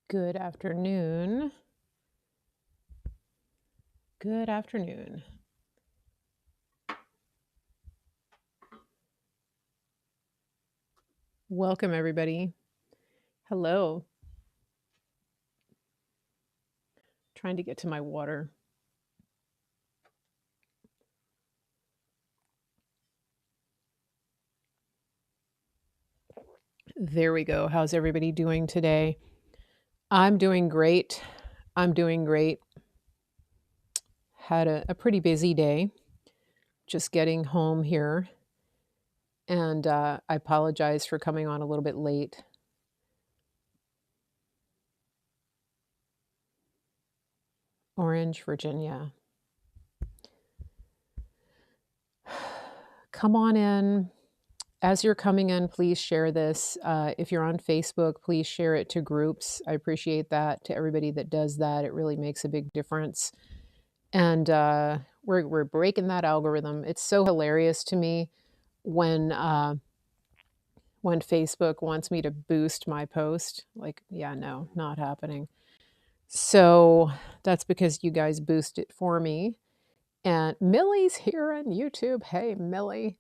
Good afternoon. Good afternoon. Welcome, everybody. Hello. Trying to get to my water. There we go. How's everybody doing today? I'm doing great. I'm doing great. Had a pretty busy day. Just getting home here. And I apologize for coming on a little bit late. Orange, Virginia. Come on in. As you're coming in, please share this. If you're on Facebook, please share it to groups. I appreciate that. To everybody that does that, it really makes a big difference. And we're breaking that algorithm. It's so hilarious to me when when Facebook wants me to boost my post. Like, yeah, no, not happening. So that's because you guys boost it for me. And Millie's here on YouTube. Hey, Millie.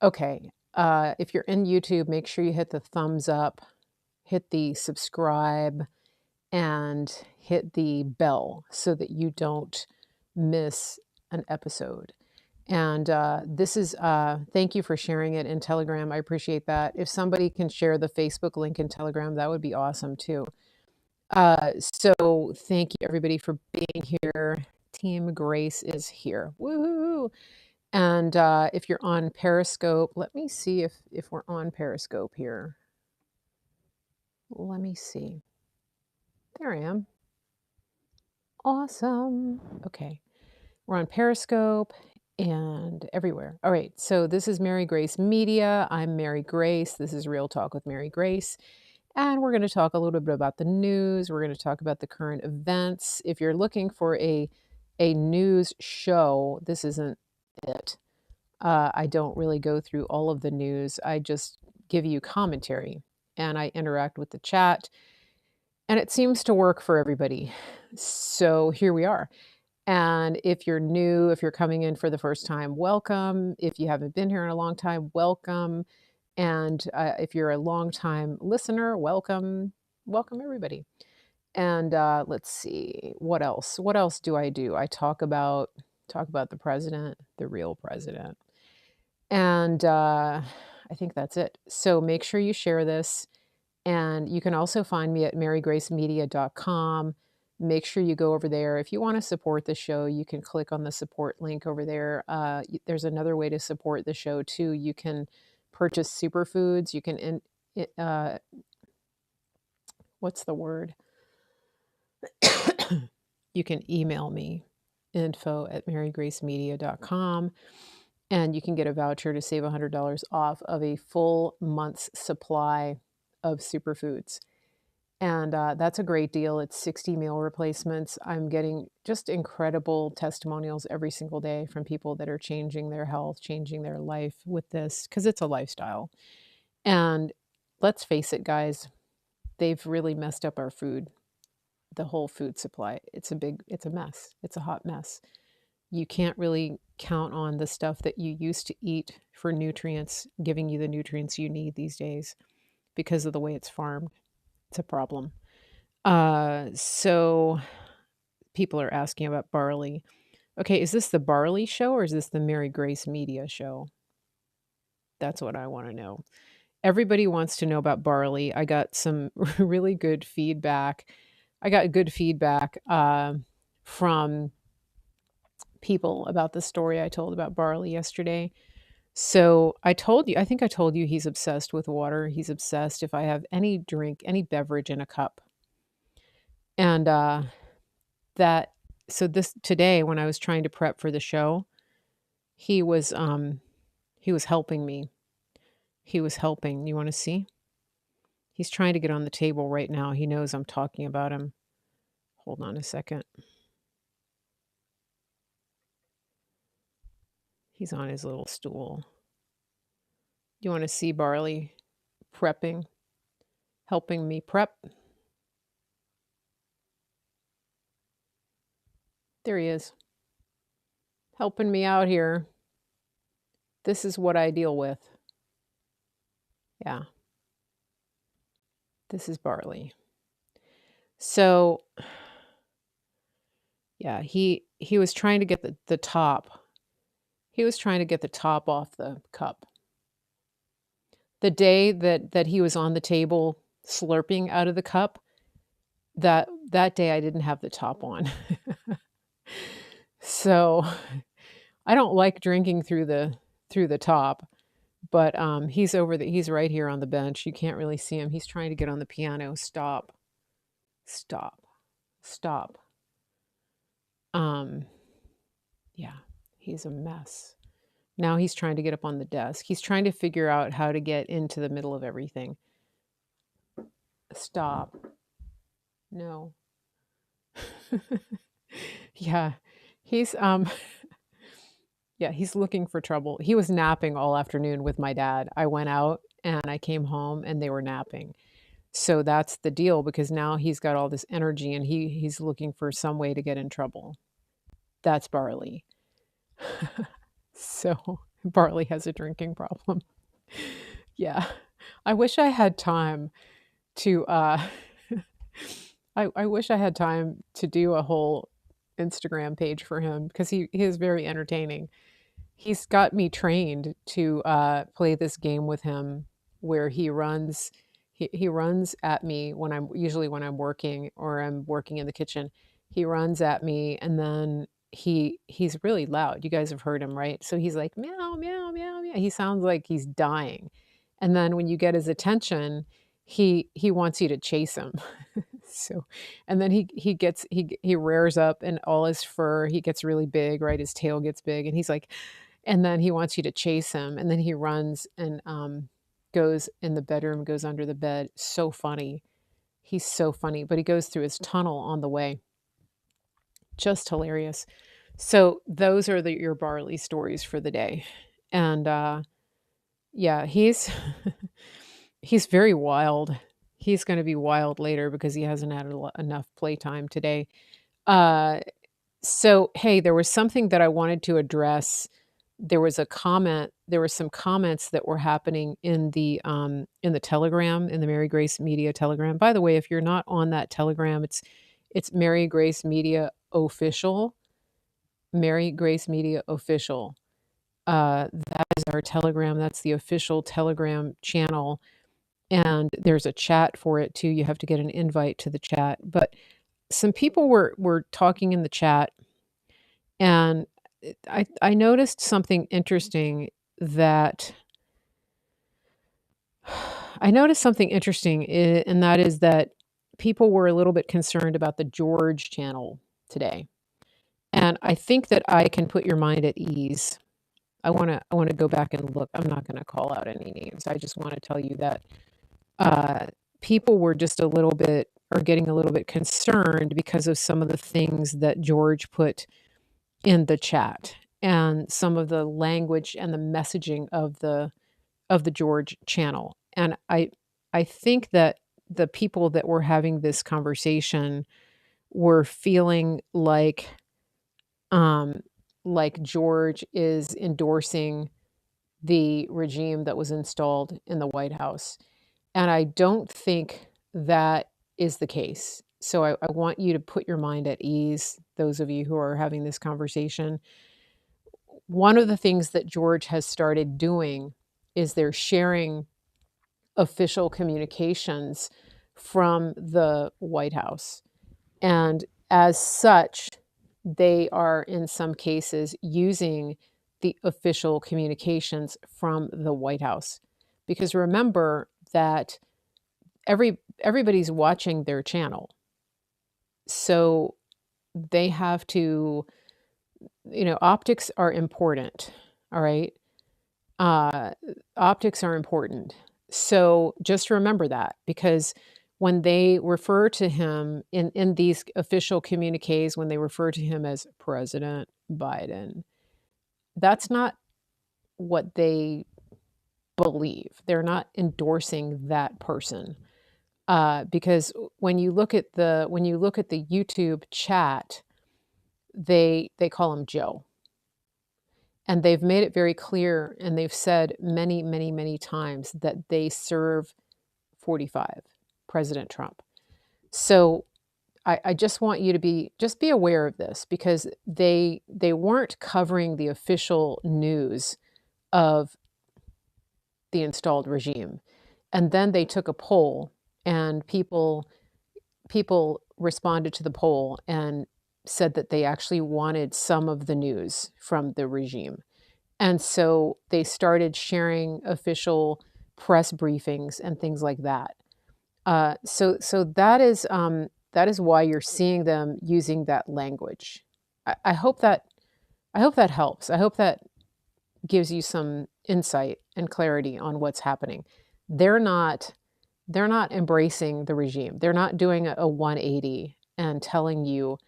Okay. If you're in YouTube, make sure you hit the thumbs up, hit the subscribe, and hit the bell so that you don't miss an episode. And this is, thank you for sharing it in Telegram. I appreciate that. If somebody can share the Facebook link in Telegram, that would be awesome too. So thank you everybody for being here. Team Grace is here. Woohoo! And if you're on Periscope, let me see if we're on Periscope here. Let me see. There I am. Awesome. Okay. We're on Periscope and everywhere. All right. So this is Mary Grace Media. I'm Mary Grace. This is Real Talk with Mary Grace. And we're going to talk a little bit about the news. We're going to talk about the current events. If you're looking for a news show, this isn't it. I don't really go through all of the news. I just give you commentary and I interact with the chat. And it seems to work for everybody. So here we are. And if you're new, if you're coming in for the first time, welcome. If you haven't been here in a long time, welcome. And if you're a long time listener, welcome. Welcome, everybody. And let's see, what else? What else do? I talk about the president, the real president. And I think that's it. So make sure you share this. And you can also find me at marygracemedia.com. Make sure you go over there. If you want to support the show, you can click on the support link over there. There's another way to support the show too. You can purchase superfoods. You can, what's the word? You can email me, info@marygracemedia.com. And you can get a voucher to save $100 off of a full month's supply of superfoods. And that's a great deal. It's 60 meal replacements. I'm getting just incredible testimonials every single day from people that are changing their health, changing their life with this, because it's a lifestyle. And let's face it, guys, they've really messed up our food, the whole food supply. It's a mess. It's a hot mess. You can't really count on the stuff that you used to eat for nutrients, giving you the nutrients you need these days because of the way it's farmed. It's a problem. So people are asking about barley. Okay, is this the barley show or is this the Mary Grace Media show? That's what I want to know. Everybody wants to know about barley. I got some really good feedback. I got good feedback from people about the story I told about barley yesterday. So I told you, I think I told you he's obsessed with water. He's obsessed if I have any drink, any beverage in a cup. And that so this today when I was trying to prep for the show, he was helping me. He was helping. You want to see? He's trying to get on the table right now. He knows I'm talking about him. Hold on a second. He's on his little stool. You want to see Barley prepping, helping me prep? There he is, helping me out here. This is what I deal with. Yeah, this is barley. So, yeah, he was trying to get the top. He was trying to get the top off the cup. The day that he was on the table slurping out of the cup, that day I didn't have the top on. So, I don't like drinking through the top, but he's right here on the bench. You can't really see him. He's trying to get on the piano. Stop. Stop. Stop. Yeah, he's a mess. Now he's trying to get up on the desk. He's trying to figure out how to get into the middle of everything. Stop. No. Yeah. He's yeah, he's looking for trouble. He was napping all afternoon with my dad. I went out and I came home and they were napping. So that's the deal because now he's got all this energy and he's looking for some way to get in trouble. That's Barley. So Barley has a drinking problem. Yeah. I wish I had time to I wish I had time to do a whole Instagram page for him because he is very entertaining. He's got me trained to play this game with him where he runs at me when I'm working or I'm working in the kitchen. He runs at me and then he's really loud. You guys have heard him, right? So he's like meow meow meow meow. He sounds like he's dying. And then when you get his attention, he wants you to chase him. So and then he rears up and all his fur, he gets really big, right? His tail gets big and he's like and then he wants you to chase him, and then he runs and, goes in the bedroom, goes under the bed. So funny. He's so funny, but he goes through his tunnel on the way. Just hilarious. So those are your Barley stories for the day. And, yeah, he's he's very wild. He's gonna be wild later because he hasn't had enough playtime today. Uh So, hey, there was something that I wanted to address. There were some comments that were happening in the Telegram, in the Mary Grace Media Telegram. By the way, if you're not on that Telegram, it's Mary Grace Media Official. Mary Grace Media Official. That is our Telegram. That's the official Telegram channel. And there's a chat for it too. You have to get an invite to the chat. But some people were talking in the chat and I noticed something interesting that I noticed something interesting, and that is that people were a little bit concerned about the George channel today. And I think that I can put your mind at ease. I wanna go back and look. I'm not gonna call out any names. I just wanna tell you that uh, people were just a little bit or getting a little bit concerned because of some of the things that George put in the chat and some of the language and the messaging of the George channel. And I think that the people that were having this conversation were feeling um like George is endorsing the regime that was installed in the White House. And I don't think that is the case. So I want you to put your mind at ease, those of you who are having this conversation. One of the things that George has started doing is they're sharing official communications from the White House. And as such, they are in some cases using the official communications from the White House. Because remember that everybody's watching their channel. So they have to, optics are important. All right. Uh, Optics are important. So just remember that because when they refer to him in these official communiques, when they refer to him as President Biden, that's not what they believe. They're not endorsing that person. Because when you look at the YouTube chat, they call him Joe. And they've made it very clear, and they've said many, many, many times that they serve 45, President Trump. So I just want you to be aware of this, because they weren't covering the official news of the installed regime. And then they took a poll, and people responded to the poll and said that they actually wanted some of the news from the regime. And so they started sharing official press briefings and things like that. So that is why you're seeing them using that language. I hope that helps. I hope that gives you some insight and clarity on what's happening. They're not embracing the regime. They're not doing a 180 and telling you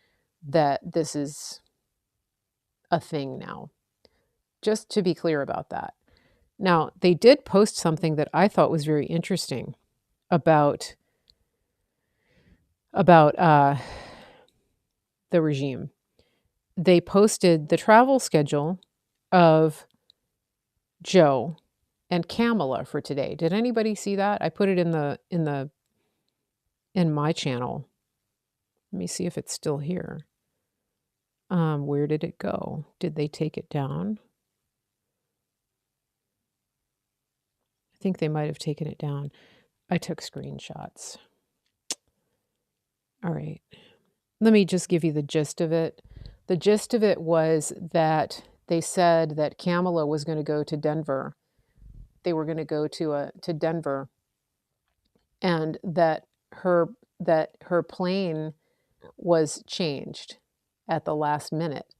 that this is a thing now. Just to be clear about that. Now, they did post something that I thought was very interesting about the regime. They posted the travel schedule of Joe and Kamala for today. Did anybody see that? I put it in my channel. Let me see if it's still here. Where did it go? Did they take it down? I think they might have taken it down. I took screenshots. All right. Let me just give you the gist of it. The gist of it was that they said that Kamala was going to go to Denver. They were going to go to Denver, and that her plane was changed at the last minute,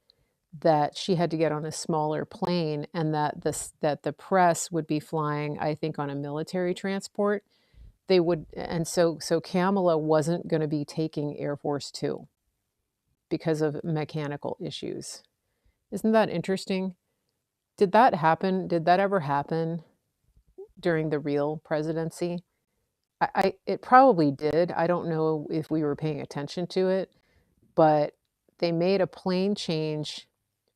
that she had to get on a smaller plane, and that the press would be flying, I think, on a military transport. They would, and so Kamala wasn't going to be taking Air Force Two because of mechanical issues. Isn't that interesting? Did that happen? Did that ever happen during the real presidency? It probably did. I don't know if we were paying attention to it, but they made a plane change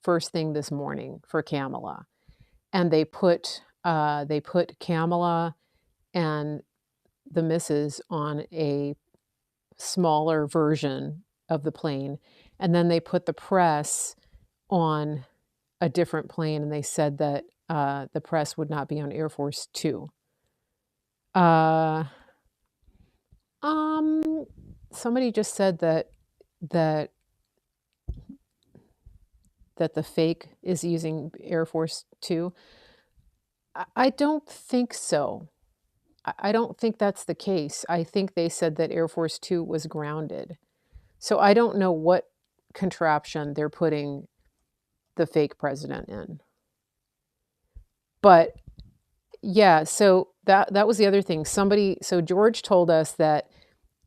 first thing this morning for Kamala, and they put Kamala and the missus on a smaller version of the plane, and then they put the press on a different plane, and they said that the press would not be on Air Force Two. Somebody just said that the fake is using Air Force Two. I don't think so. I don't think that's the case. I think they said that Air Force Two was grounded. So I don't know what contraption they're putting the fake president in. But yeah, so that was the other thing. So George told us that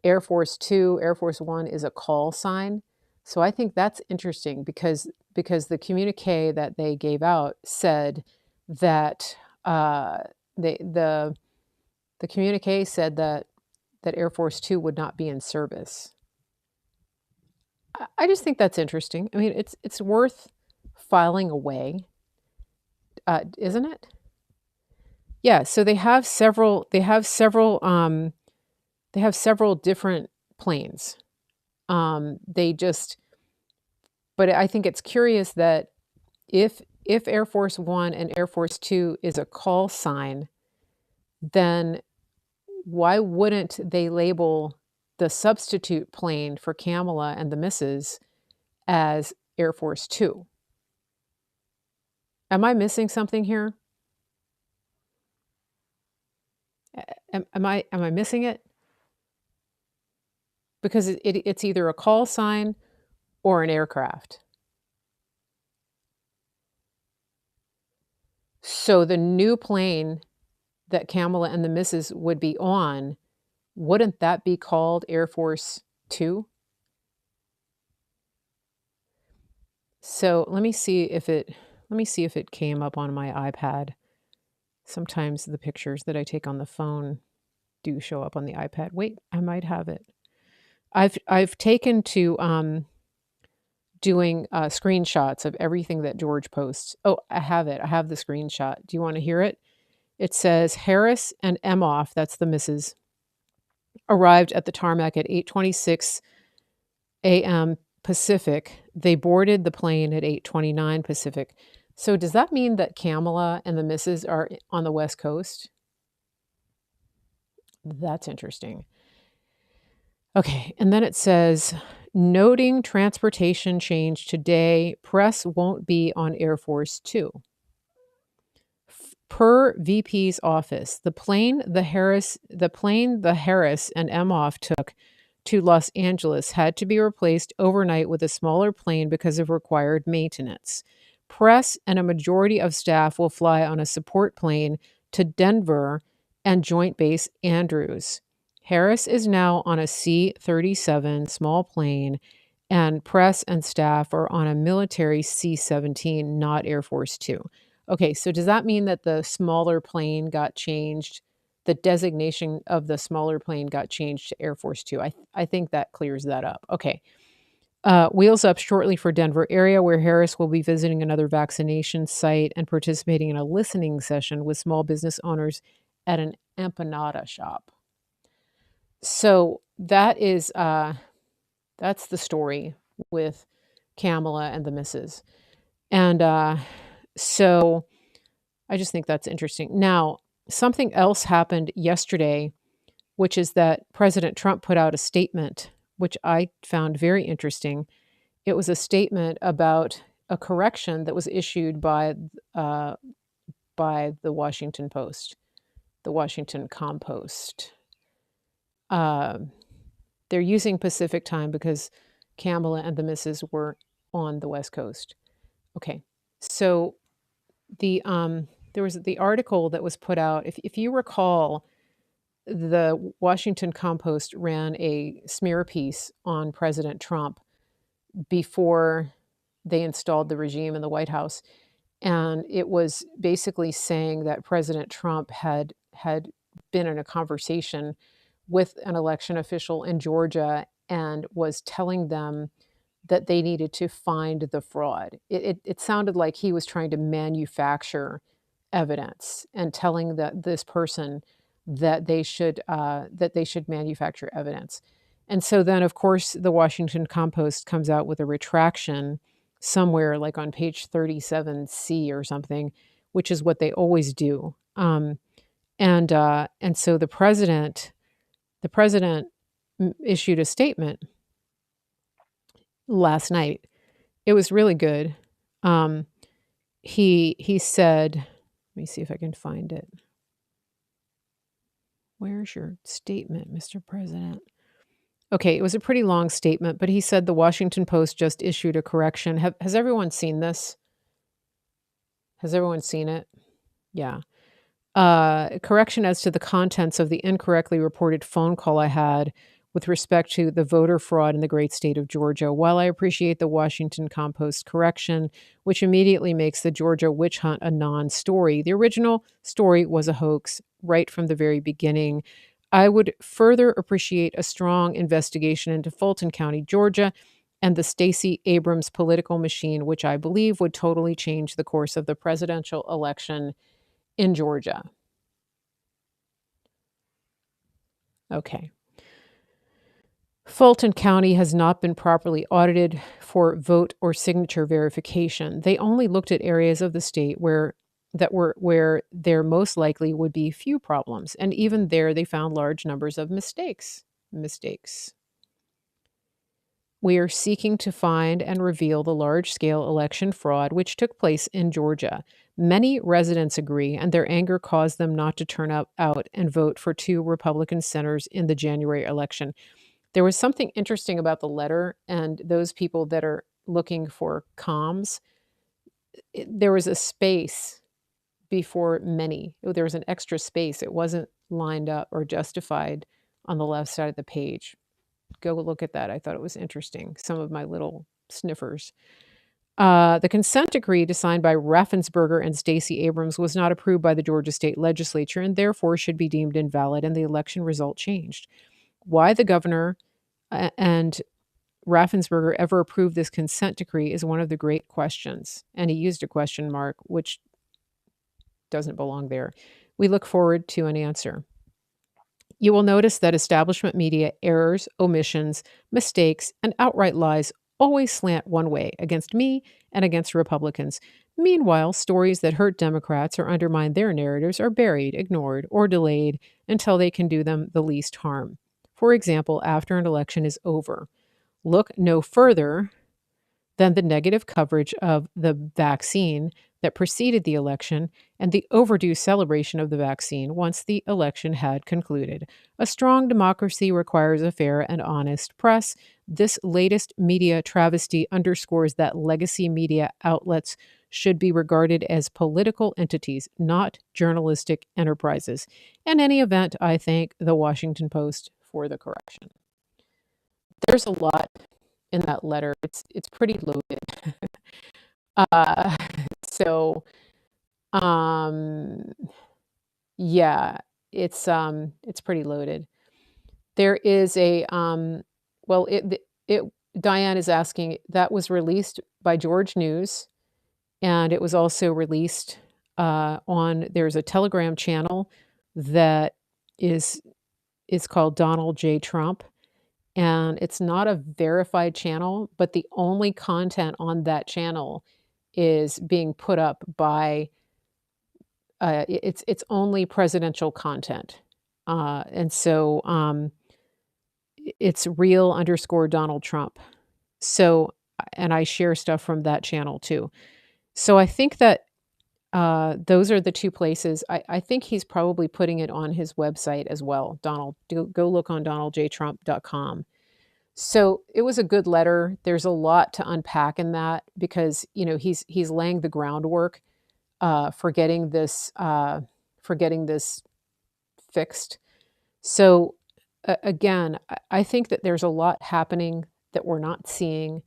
Air Force Two, Air Force One is a call sign. So I think that's interesting, because the communique that they gave out said that the communique said that Air Force Two would not be in service. I just think that's interesting. I mean, it's worth filing away, isn't it? Yeah. So they have several different planes. But I think it's curious that if Air Force One and Air Force Two is a call sign, then why wouldn't they label the substitute plane for Kamala and the missus as Air Force Two? Am I missing something here? Am I missing it? Because it's either a call sign or an aircraft. So the new plane that Kamala and the missus would be on, wouldn't that be called Air Force Two? So let me see if it came up on my iPad. Sometimes the pictures that I take on the phone do show up on the iPad. Wait, I might have it. I've taken to doing screenshots of everything that George posts. Oh, I have it. I have the screenshot. Do you want to hear it? It says Harris and Emhoff, that's the missus, arrived at the tarmac at 8:26 a.m. Pacific. They boarded the plane at 8:29 Pacific. So does that mean that Kamala and the missus are on the West Coast? That's interesting. Okay, and then it says, noting transportation change today, press won't be on Air Force Two. Per VP's office, the plane the Harris and Emhoff took to Los Angeles had to be replaced overnight with a smaller plane because of required maintenance. Press and a majority of staff will fly on a support plane to Denver and Joint Base Andrews. Harris is now on a C-37 small plane, and press and staff are on a military C-17, not Air Force Two. Okay, so does that mean that the smaller plane got changed? The designation of the smaller plane got changed to Air Force Two. I think that clears that up. Okay. Wheels up shortly for Denver area, where Harris will be visiting another vaccination site and participating in a listening session with small business owners at an empanada shop. So that is that's the story with Kamala and the missus. And so I just think that's interesting. Now, something else happened yesterday, which is that President Trump put out a statement, which I found very interesting. It was a statement about a correction that was issued by the Washington Post, the Washington Compost. They're using Pacific time because Kamala and the missus were on the West Coast. Okay, so there was the article that was put out. If you recall, the Washington Compost ran a smear piece on President Trump before they installed the regime in the White House, and it was basically saying that President Trump had been in a conversation with an election official in Georgia and was telling them that they needed to find the fraud. It sounded like he was trying to manufacture evidence and telling this person that they should manufacture evidence. And so then, of course, the Washington Compost comes out with a retraction somewhere like on page 37C or something, which is what they always do. And so the president issued a statement last night. It was really good. He said, let me see if I can find it. Where's your statement, Mr. President? Okay, it was a pretty long statement, but he said the Washington Post just issued a correction. Has everyone seen this? Has everyone seen it? Yeah. Correction as to the contents of the incorrectly reported phone call I had with respect to the voter fraud in the great state of Georgia. While I appreciate the Washington Compost correction, which immediately makes the Georgia witch hunt a non-story, the original story was a hoax right from the very beginning. I would further appreciate a strong investigation into Fulton County, Georgia, and the Stacey Abrams political machine, which I believe would totally change the course of the presidential election in Georgia. Okay. Fulton County has not been properly audited for vote or signature verification. They only looked at areas of the state where there most likely would be few problems, and even there they found large numbers of mistakes. We are seeking to find and reveal the large-scale election fraud which took place in Georgia. Many residents agree, and their anger caused them not to turn out and vote for 2 Republican senators in the January election. There was something interesting about the letter, and those people that are looking for comms, there was a space before many. There was an extra space. It wasn't lined up or justified on the left side of the page. Go look at that. I thought it was interesting. Some of my little sniffers. The consent decree signed by Raffensperger and Stacey Abrams was not approved by the Georgia State Legislature and therefore should be deemed invalid, and the election result changed. Why the governor and Raffensperger ever approve this consent decree is one of the great questions. And he used a question mark, which doesn't belong there. We look forward to an answer. You will notice that establishment media errors, omissions, mistakes, and outright lies always slant one way, against me and against Republicans. Meanwhile, stories that hurt Democrats or undermine their narratives are buried, ignored, or delayed until they can do them the least harm. For example, after an election is over. Look no further than the negative coverage of the vaccine that preceded the election and the overdue celebration of the vaccine once the election had concluded. A strong democracy requires a fair and honest press. This latest media travesty underscores that legacy media outlets should be regarded as political entities, not journalistic enterprises. In any event, I thank the Washington Post for the correction. There's a lot in that letter. It's pretty loaded. uh, so um yeah, it's pretty loaded. There is a well it Diane is asking, that was released by George News, and it was also released on, there's a Telegram channel that is called Donald J. Trump. And it's not a verified channel, but the only content on that channel is being put up by it's only presidential content. And so it's real underscore Donald Trump. So, and I share stuff from that channel too. So I think that those are the two places. I think he's probably putting it on his website as well. Go look on donaldjtrump.com. So it was a good letter. There's a lot to unpack in that because, you know, he's laying the groundwork for getting this fixed. So again, I think that there's a lot happening that we're not seeing.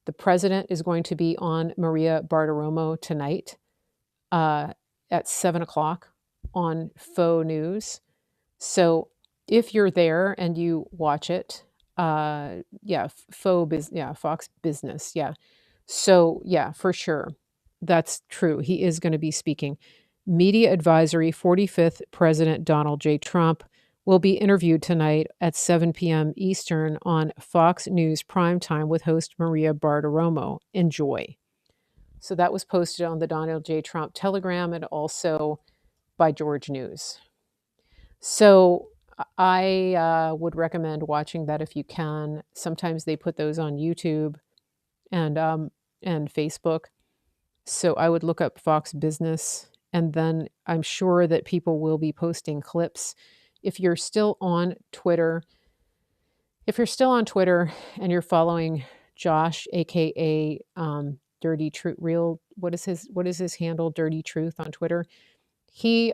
The president is going to be on Maria Bartiromo tonight at 7 o'clock on Faux News. So if you're there and you watch it, Fox Business, yeah. So yeah, for sure, that's true. He is going to be speaking. Media advisory: 45th President Donald J. Trump will be interviewed tonight at 7 p.m. Eastern on Fox News Primetime with host Maria Bartiromo. Enjoy. So that was posted on the Donald J. Trump Telegram and also by George News. So I would recommend watching that if you can. Sometimes they put those on YouTube and Facebook. So I would look up Fox Business, and then I'm sure that people will be posting clips. If you're still on Twitter, and you're following Josh, aka Dirty Truth, what is his handle? Dirty Truth on Twitter. He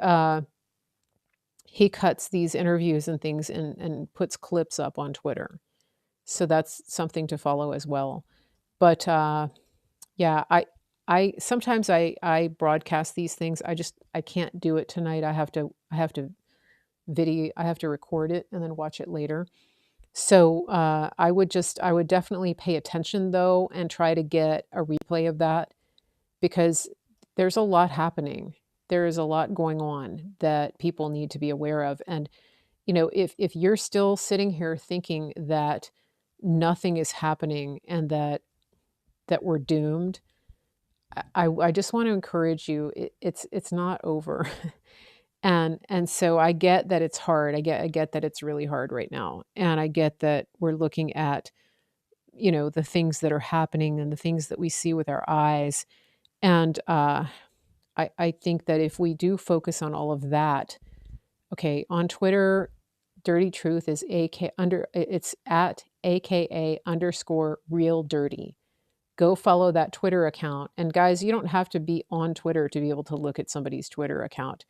cuts these interviews and things and puts clips up on Twitter. So that's something to follow as well. But yeah, I sometimes I broadcast these things. I can't do it tonight. I have to record it and then watch it later. So I would definitely pay attention though and try to get a replay of that, because there's a lot happening. There is a lot going on that people need to be aware of. And, you know, if you're still sitting here thinking that nothing is happening and that we're doomed, I just want to encourage you. It's not over. And so I get that it's hard. I get that it's really hard right now. And I get that we're looking at, you know, the things that are happening and the things that we see with our eyes. And I think that if we do focus on all of that, okay, on Twitter, Dirty Truth is it's at AKA_real dirty. Go follow that Twitter account. And guys, you don't have to be on Twitter to be able to look at somebody's Twitter account.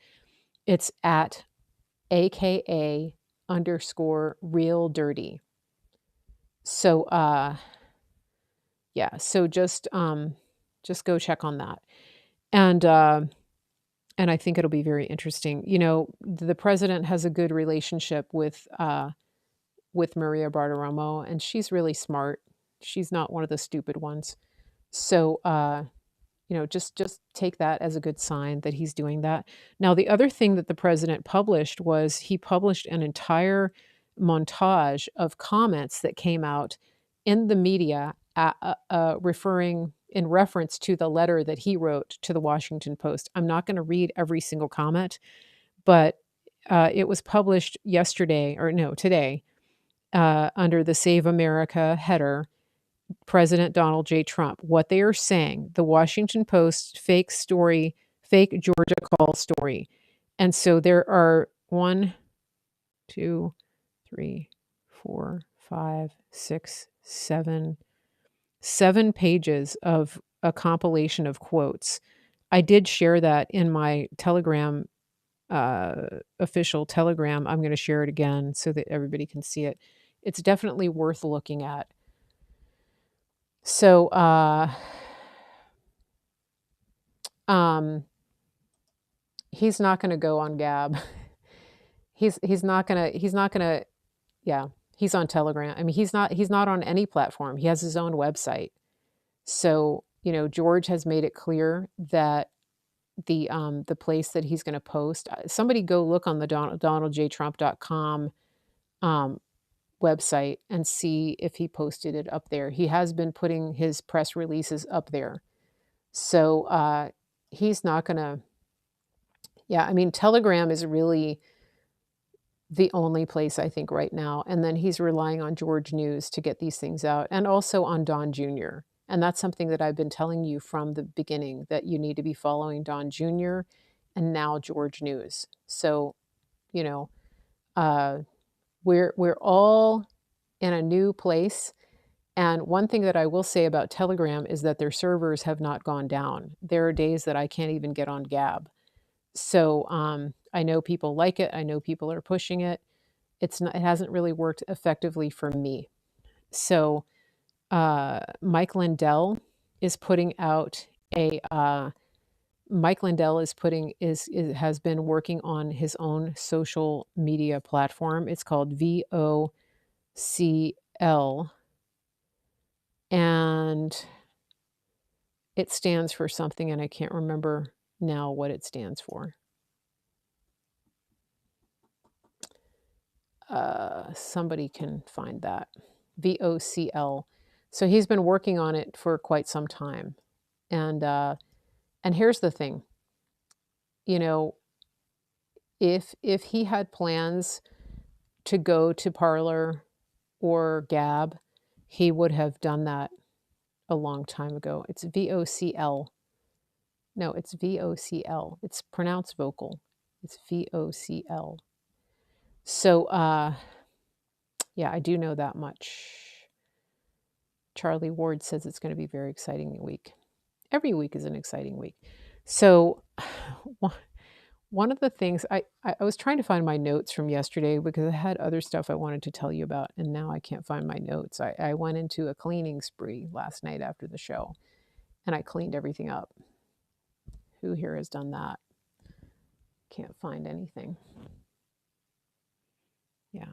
It's at AKA_real dirty. So yeah, so just go check on that. And I think it'll be very interesting. You know, the president has a good relationship with Maria Bartiromo, and she's really smart. She's not one of the stupid ones. So, just take that as a good sign that he's doing that. Now, the other thing that the president published was he published an entire montage of comments that came out in the media, referring in reference to the letter that he wrote to the Washington Post. I'm not going to read every single comment, but it was published yesterday, or no, today, under the Save America header. President Donald J. Trump, what they are saying, the Washington Post fake story, fake Georgia call story. And so there are 1, 2, 3, 4, 5, 6, 7 pages of a compilation of quotes. I did share that in my Telegram, official Telegram. I'm going to share it again so that everybody can see it. It's definitely worth looking at. So, he's not gonna go on Gab. He's not gonna yeah, he's on Telegram. I mean, he's not on any platform. He has his own website. So, George has made it clear that the place that he's gonna post, somebody go look on the donaldjtrump.com website and see if he posted it up there. He has been putting his press releases up there. So, he's not gonna yeah, I mean, Telegram is really the only place I think right now, and then he's relying on George News to get these things out, and also on Don Jr., and that's something that I've been telling you from the beginning, that you need to be following Don Jr. and now George News. So, you know, uh, we're all in a new place, and one thing that I will say about Telegram is that their servers have not gone down. There are days that I can't even get on Gab. So, I know people like it. I know people are pushing it. It hasn't really worked effectively for me. So, Mike Lindell is putting out a Mike Lindell has been working on his own social media platform. It's called VOCL, and it stands for something, and I can't remember now what it stands for. Somebody can find that. VOCL. So he's been working on it for quite some time. And here's the thing. If he had plans to go to Parler or Gab, he would have done that a long time ago. It's VOCL. No, it's VOCL. It's pronounced vocal. It's VOCL. So, yeah, I do know that much. Charlie Ward says it's going to be a very exciting week. Every week is an exciting week. So, one of the things I was trying to find my notes from yesterday because I had other stuff I wanted to tell you about, and now I can't find my notes. I went into a cleaning spree last night after the show, and I cleaned everything up. Who here has done that? Can't find anything. Yeah.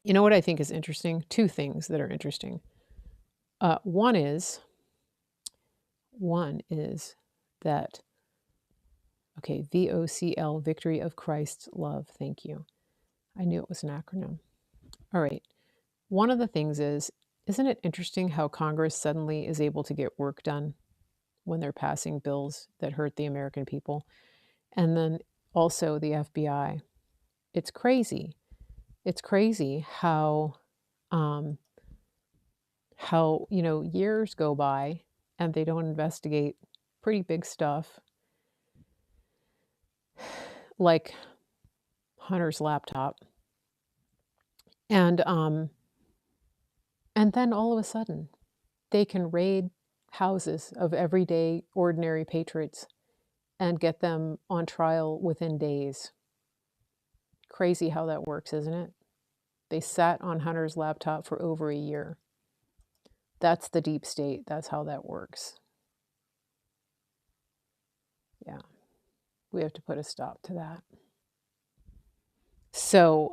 You know what I think is interesting? Two things that are interesting. One is that, okay, VOCL, Victory of Christ's Love. Thank you. I knew it was an acronym. All right. One of the things isn't it interesting how Congress suddenly is able to get work done when they're passing bills that hurt the American people? And then also the FBI. It's crazy. It's crazy how years go by and they don't investigate pretty big stuff like Hunter's laptop. And then all of a sudden they can raid houses of everyday ordinary patriots and get them on trial within days. Crazy how that works, isn't it? They sat on Hunter's laptop for over a year. That's the deep state. That's how that works. Yeah. We have to put a stop to that. So,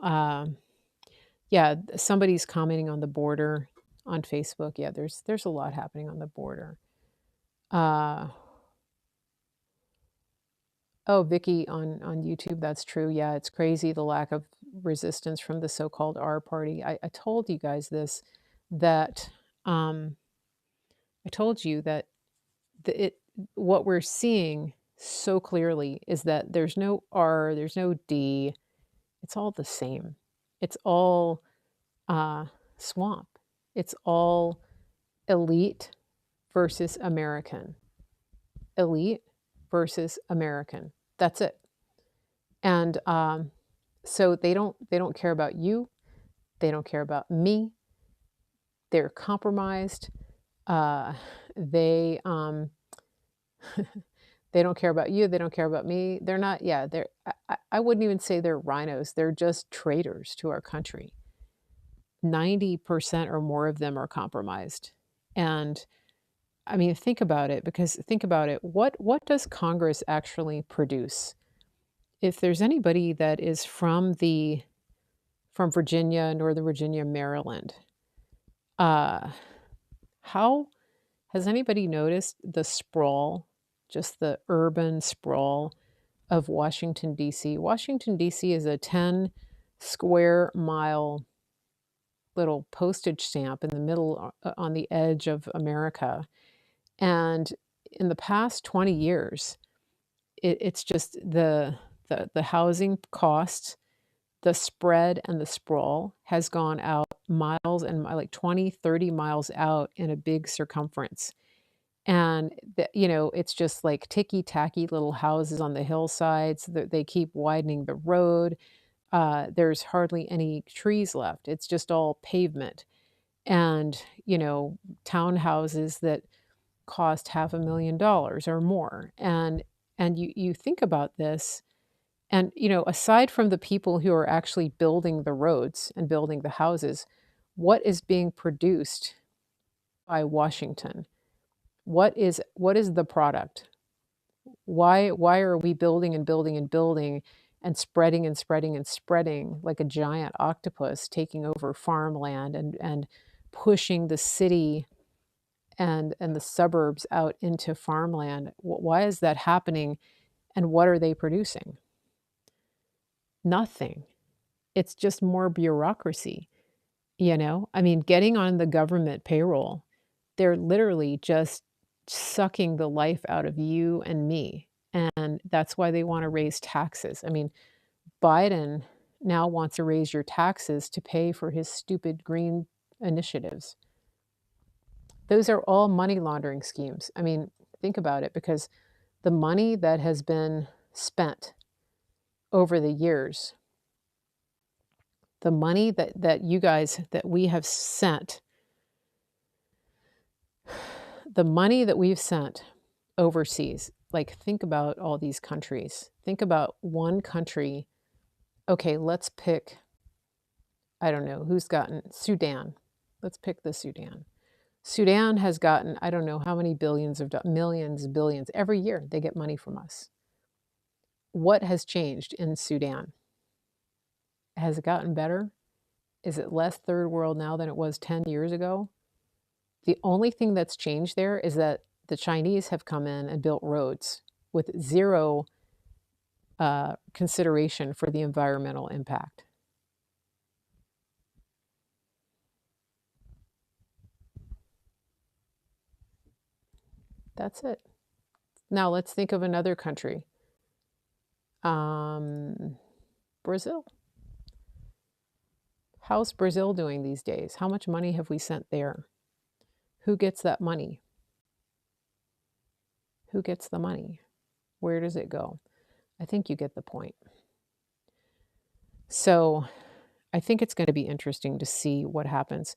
yeah, somebody's commenting on the border on Facebook. Yeah, there's a lot happening on the border. Uh, oh, Vicky on YouTube, that's true. Yeah, it's crazy the lack of resistance from the so-called R party. I told you guys this, that um, I told you that it what we're seeing so clearly is that there's no R, there's no D. It's all the same. It's all uh, swamp. It's all elite versus American. Elite versus American. That's it. And so they don't care about you. They don't care about me. They're compromised. Uh, they they don't care about you. They don't care about me. They're not. Yeah, they're. I wouldn't even say they're rhinos. They're just traitors to our country. 90% or more of them are compromised. And I mean, think about it, because think about it. What does Congress actually produce? If there's anybody that is from Virginia, Northern Virginia, Maryland, uh, how has anybody noticed the sprawl, just the urban sprawl of Washington D.C.? Washington D.C. is a 10 square mile little postage stamp in the middle, on the edge of America. And in the past 20 years, it's just the housing costs, the spread and the sprawl has gone out miles and like 20, 30 miles out in a big circumference. And it's just like ticky tacky little houses on the hillsides. They keep widening the road. There's hardly any trees left. It's just all pavement. And townhouses that cost $500,000 or more. And you think about this, and aside from the people who are actually building the roads and building the houses, what is being produced by Washington? What is the product? Why are we building and building and building and spreading and spreading and spreading like a giant octopus, taking over farmland and pushing the city and the suburbs out into farmland? Why is that happening? And what are they producing? Nothing. It's just more bureaucracy. I mean, getting on the government payroll, they're literally just sucking the life out of you and me. And that's why they want to raise taxes. I mean, Biden now wants to raise your taxes to pay for his stupid green initiatives. Those are all money laundering schemes. I mean, think about it, because the money that has been spent over the years, the money that you guys, that we have sent, the money that we've sent overseas, like think about all these countries. Think about one country. Okay, let's pick, I don't know who's gotten Sudan. Let's pick the Sudan. Sudan has gotten, I don't know how many billions of millions, billions every year. They get money from us. What has changed in Sudan? Has it gotten better? Is it less third world now than it was 10 years ago? The only thing that's changed there is that the Chinese have come in and built roads with zero consideration for the environmental impact. That's it. Now let's think of another country. Brazil. How's Brazil doing these days? How much money have we sent there? Who gets that money? Who gets the money? Where does it go? I think you get the point. So I think it's going to be interesting to see what happens.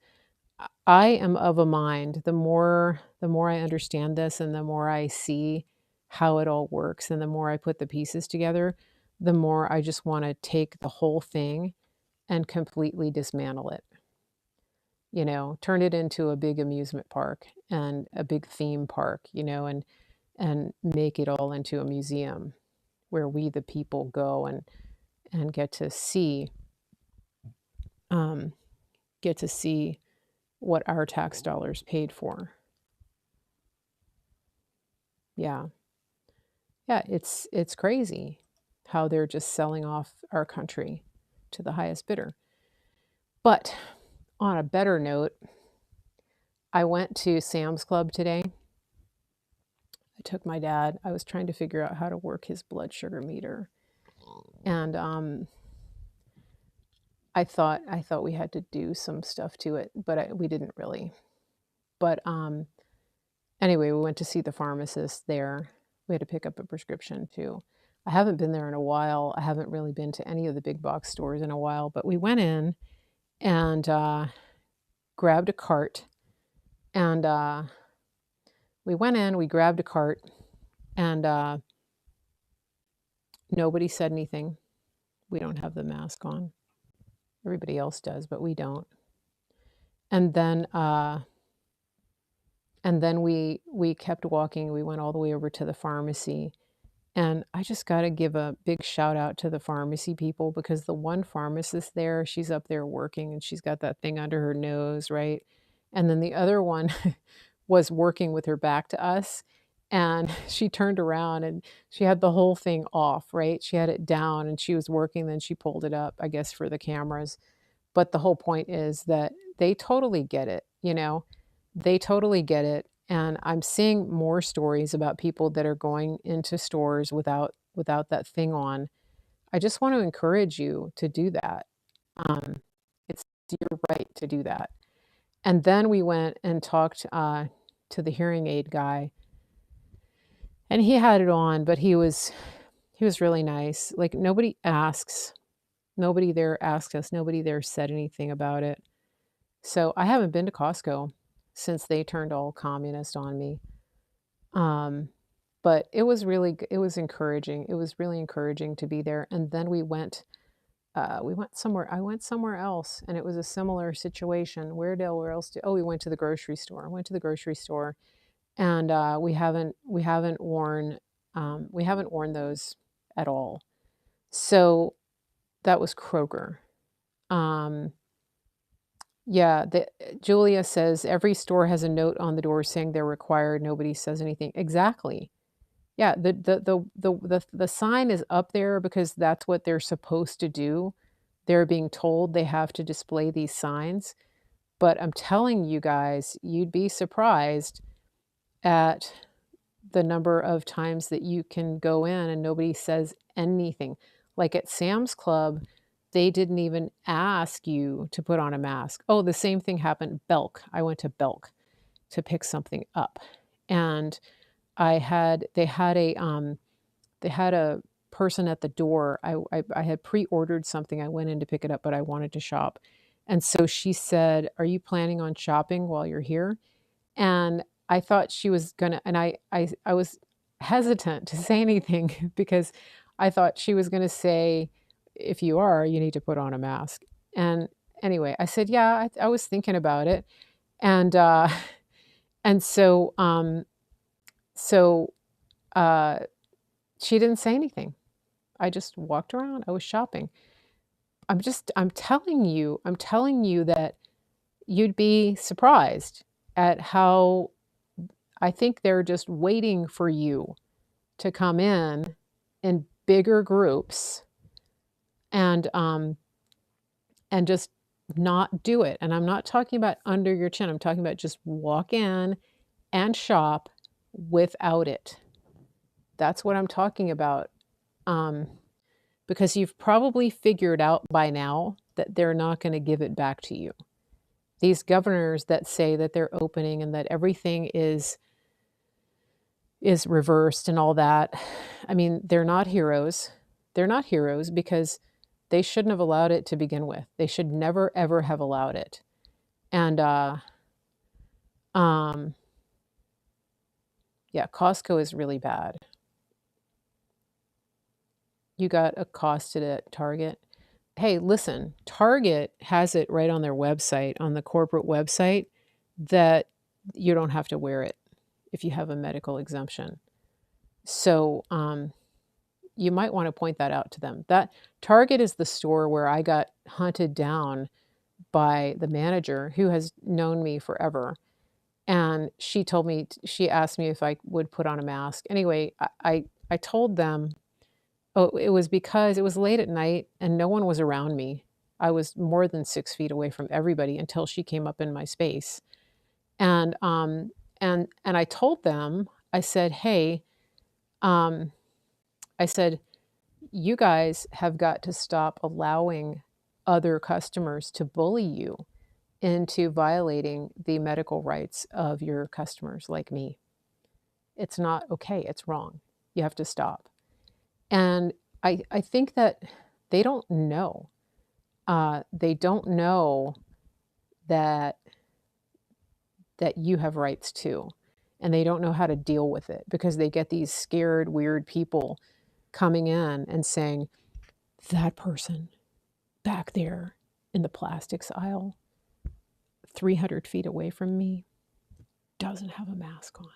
I am of a mind, the more I understand this and the more I see how it all works and the more I put the pieces together, the more I just want to take the whole thing and completely dismantle it. Turn it into a big amusement park and a big theme park, and make it all into a museum where we the people go and get to see. get to see what our tax dollars paid for. Yeah. Yeah, it's crazy how they're just selling off our country to the highest bidder. But on a better note, I went to Sam's Club today. I took my dad. I was trying to figure out how to work his blood sugar meter. And I thought we had to do some stuff to it, but we didn't really. But anyway, we went to see the pharmacist there. We had to pick up a prescription too. I haven't been there in a while. I haven't really been to any of the big box stores in a while, but we went in and grabbed a cart. And we went in, we grabbed a cart, and nobody said anything. We don't have the mask on. Everybody else does, but we don't. And then we kept walking. We went all the way over to the pharmacy. And I just got to give a big shout out to the pharmacy people, because the one pharmacist there, she's up there working and she's got that thing under her nose, right? And then the other one was working with her back to us. And she turned around and she had the whole thing off, right? She had it down and she was working. Then she pulled it up, I guess, for the cameras. But the whole point is that they totally get it, you know? They totally get it. And I'm seeing more stories about people that are going into stores without that thing on. I just want to encourage you to do that. It's your right to do that. And then we went and talked to the hearing aid guy, and he had it on, but he was really nice. Like, nobody there asked us, nobody there said anything about it. So I haven't been to Costco since they turned all communist on me. But it was encouraging. It was really encouraging to be there. And then we went somewhere. I went somewhere else, and it was a similar situation. Where else we went to the grocery store. I went to the grocery store, and we haven't worn those at all. So that was Kroger. Yeah, Julia says every store has a note on the door saying they're required. Nobody says anything. Exactly. Yeah, the sign is up there because that's what they're supposed to do. They're being told they have to display these signs. But I'm telling you guys, you'd be surprised at the number of times that you can go in and nobody says anything. Like at Sam's Club, they didn't even ask you to put on a mask. Oh, the same thing happened. Belk. I went to Belk to pick something up, and they had a person at the door. I had pre-ordered something. I went in to pick it up, but I wanted to shop, and so she said, "Are you planning on shopping while you're here?" And I thought she was gonna, and I was hesitant to say anything because I thought she was gonna say, if you are, you need to put on a mask. And anyway, I said, yeah, I was thinking about it. And and so so she didn't say anything. I just walked around. I was shopping. I'm telling you that you'd be surprised at how I think they're just waiting for you to come in bigger groups and just not do it. And I'm not talking about under your chin. I'm talking about just walk in and shop without it. That's what I'm talking about. Because you've probably figured out by now that they're not going to give it back to you. These governors that say that they're opening and that everything is reversed and all that. I mean, they're not heroes. They're not heroes because they shouldn't have allowed it to begin with. They should never, ever have allowed it. And yeah, Costco is really bad. You got accosted at Target. Hey, listen, Target has it right on their website, on the corporate website, that you don't have to wear it if you have a medical exemption. So you might want to point that out to them. That Target is the store where I got hunted down by the manager who has known me forever. And she told me, she asked me if I would put on a mask. Anyway, I told them, oh, it was because it was late at night and no one was around me. I was more than 6 feet away from everybody until she came up in my space. And I told them, I said, hey, I said, you guys have got to stop allowing other customers to bully you into violating the medical rights of your customers like me. It's not okay. It's wrong. You have to stop. And I think that they don't know. They don't know that you have rights too. And they don't know how to deal with it because they get these scared, weird people coming in and saying, that person back there in the plastics aisle, 300 feet away from me, doesn't have a mask on.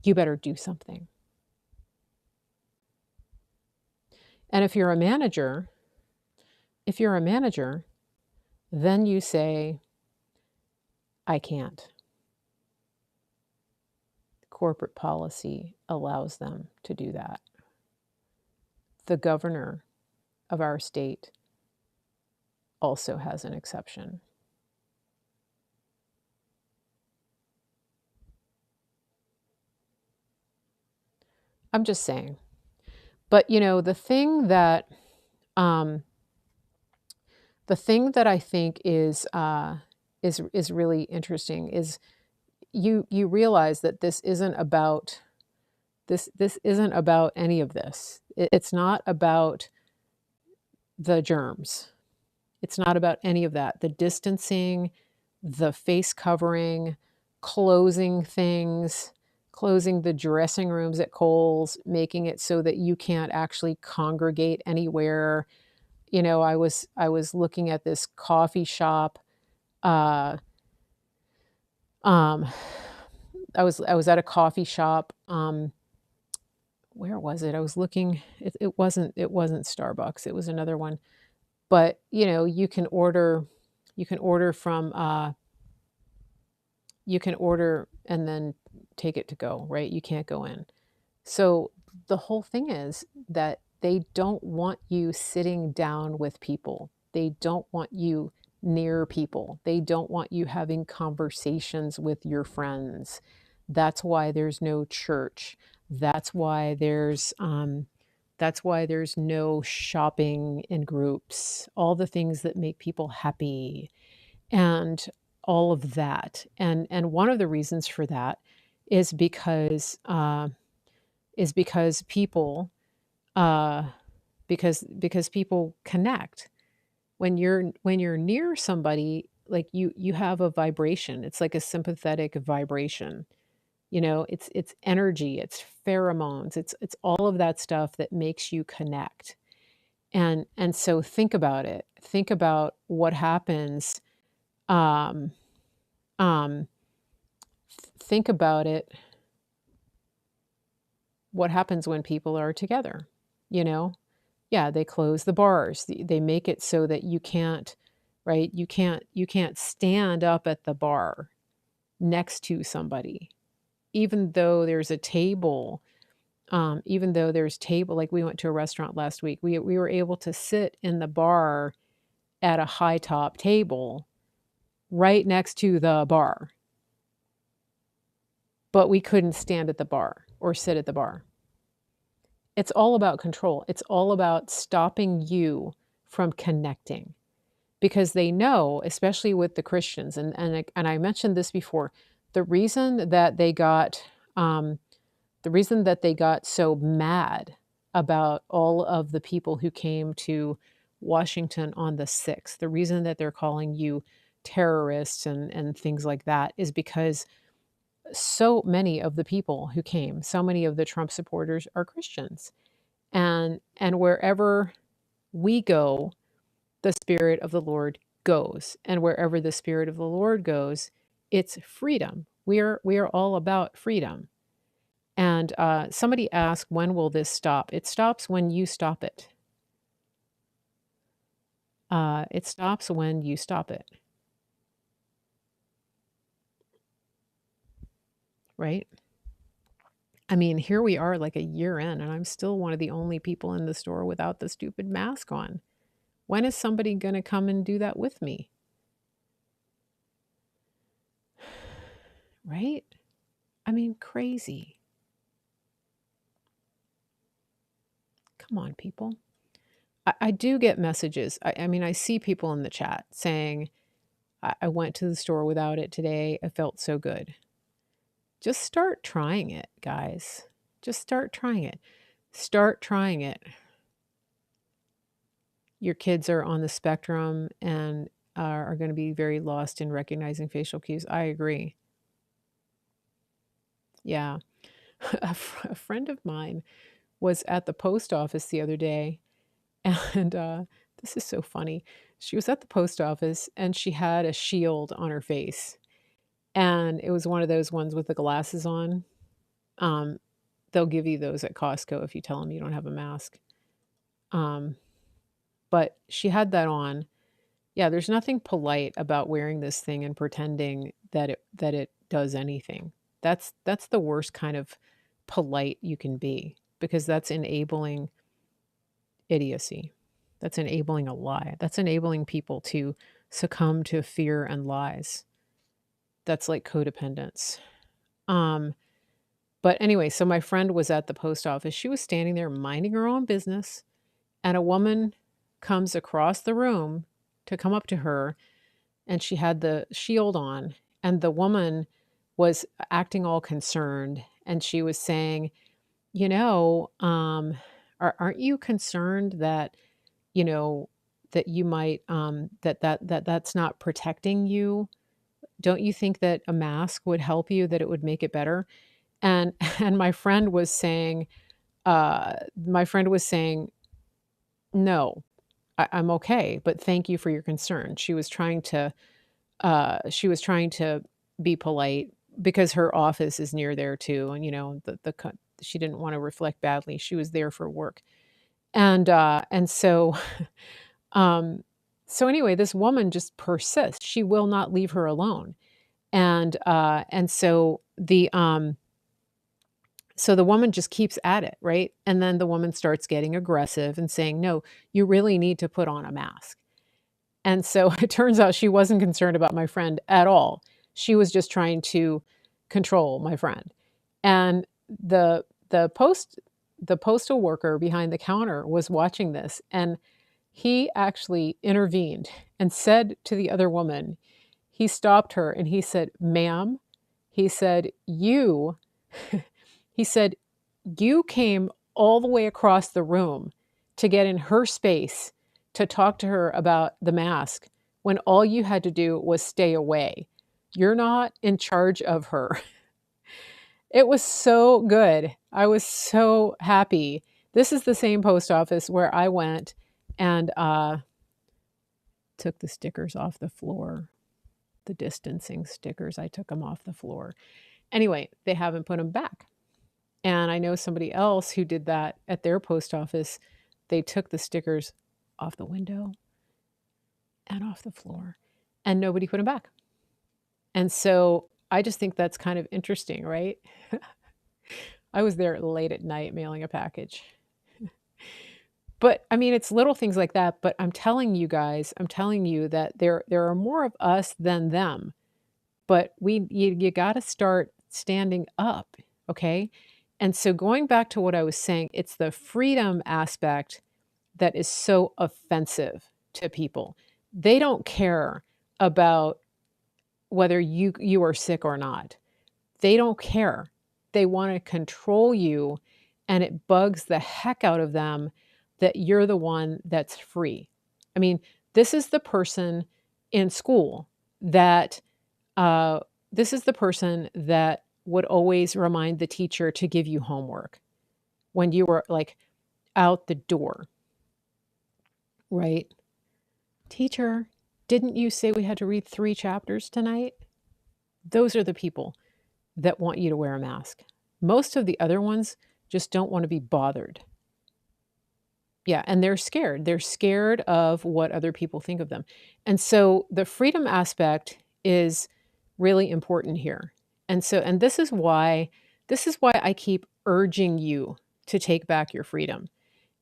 You better do something. And if you're a manager, then you say, I can't. Corporate policy allows them to do that. The governor of our state also has an exception. I'm just saying. But the thing that I think is really interesting is you realize that this isn't about any of this. It's not about the germs. It's not about any of that. The distancing, the face covering, closing things, closing the dressing rooms at Kohl's, making it so that you can't actually congregate anywhere. I was looking at this coffee shop. I was at a coffee shop. Where was it? I was looking. It wasn't Starbucks. It was another one. But you can order from you can order and then take it to go, right? You can't go in. So the whole thing is that they don't want you sitting down with people. They don't want you near people. They don't want you having conversations with your friends. That's why there's no church. That's why there's no shopping in groups, all the things that make people happy and all of that. And one of the reasons for that is because people people connect. When you're near somebody, like you have a vibration. It's like a sympathetic vibration. It's energy, it's pheromones, it's all of that stuff that makes you connect. And so think about it. Think about what happens. Um, um, think about it. What happens when people are together? Yeah, they close the bars. They make it so that you can't, right? You can't stand up at the bar next to somebody, even though there's a table. Even though there's table, like we went to a restaurant last week, we were able to sit in the bar at a high top table right next to the bar, but we couldn't stand at the bar or sit at the bar. It's all about control. It's all about stopping you from connecting, because they know, especially with the Christians, and I mentioned this before, the reason that they got so mad about all of the people who came to Washington on the 6th, the reason that they're calling you terrorists and things like that, is because so many of the people who came, so many of the Trump supporters are Christians. And wherever we go, the Spirit of the Lord goes. And wherever the Spirit of the Lord goes, it's freedom. We are all about freedom. And somebody asked, when will this stop? It stops when you stop it. It stops when you stop it. right? I mean, here we are like a year in, and I'm still one of the only people in the store without the stupid mask on. When is somebody going to come and do that with me? Right? I mean, crazy. Come on, people. I do get messages. I mean, I see people in the chat saying, I went to the store without it today. I felt so good. Just start trying it, guys. Just start trying it. Start trying it. Your kids are on the spectrum and are going to be very lost in recognizing facial cues. I agree. Yeah. A friend of mine was at the post office the other day, and this is so funny. She was at the post office and she had a shield on her face, and it was one of those ones with the glasses on. Um, they'll give you those at Costco if you tell them you don't have a mask. Um, but she had that on. Yeah, there's nothing polite about wearing this thing and pretending that it does anything. That's the worst kind of polite you can be, because that's enabling idiocy. That's enabling a lie. That's enabling people to succumb to fear and lies. That's like codependence. Um, but anyway, so my friend was at the post office. She was standing there minding her own business, and a woman comes across the room to come up to her, and she had the shield on, and the woman was acting all concerned, and she was saying, you know, aren't you concerned that, you know, that you might that's not protecting you? Don't you think that a mask would help you, that it would make it better? And and my friend was saying, no, I'm okay, but thank you for your concern. She was trying to be polite because her office is near there too, and she didn't want to reflect badly. She was there for work, and so um, so anyway, this woman just persists. She will not leave her alone, and so the woman just keeps at it, right? And then the woman starts getting aggressive and saying, "No, you really need to put on a mask." And so it turns out she wasn't concerned about my friend at all. She was just trying to control my friend. And the postal worker behind the counter was watching this, and he actually intervened and said to the other woman, he stopped her and he said, "Ma'am," he said, "you," he said, "you came all the way across the room to get in her space to talk to her about the mask when all you had to do was stay away. You're not in charge of her." It was so good. I was so happy. This is the same post office where I went and took the stickers off the floor. The distancing stickers, I took them off the floor. Anyway, they haven't put them back. And I know somebody else who did that at their post office. They took the stickers off the window and off the floor, and nobody put them back. And so I just think that's kind of interesting, right? I was there late at night mailing a package. But I mean, it's little things like that. But I'm telling you guys, I'm telling you that there are more of us than them. But you got to start standing up, okay? And so going back to what I was saying, it's the freedom aspect that is so offensive to people. They don't care about whether you are sick or not. They don't care. They want to control you, and it bugs the heck out of them that you're the one that's free. I mean, this is the person in school that uh, this is the person that would always remind the teacher to give you homework when you were like out the door, right? Teacher, didn't you say we had to read 3 chapters tonight? Those are the people that want you to wear a mask. Most of the other ones just don't want to be bothered. Yeah, and they're scared. They're scared of what other people think of them. And so the freedom aspect is really important here. And this is why I keep urging you to take back your freedom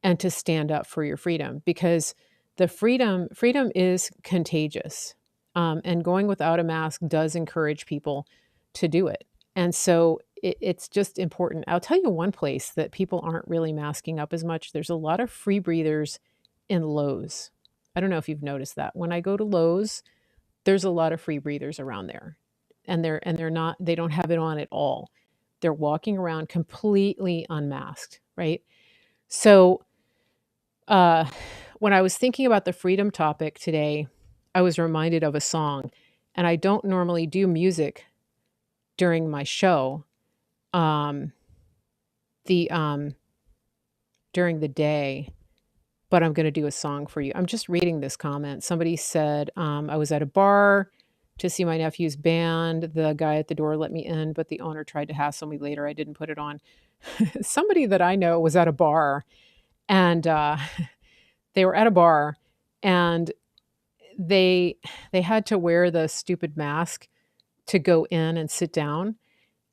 and to stand up for your freedom, because the freedom is contagious. And going without a mask does encourage people to do it. And so it's just important. I'll tell you one place that people aren't really masking up as much. There's a lot of free breathers in Lowe's. I don't know if you've noticed that. When I go to Lowe's, there's a lot of free breathers around there. And they're not, they don't have it on at all. They're walking around completely unmasked, right? So uh, when I was thinking about the freedom topic today, I was reminded of a song, and I don't normally do music during my show, um, the during the day, but I'm going to do a song for you. I'm just reading this comment. Somebody said, I was at a bar to see my nephew's band. The guy at the door let me in, but the owner tried to hassle me later. I didn't put it on. Somebody that I know was at a bar, and they were at a bar, and they they had to wear the stupid mask to go in and sit down,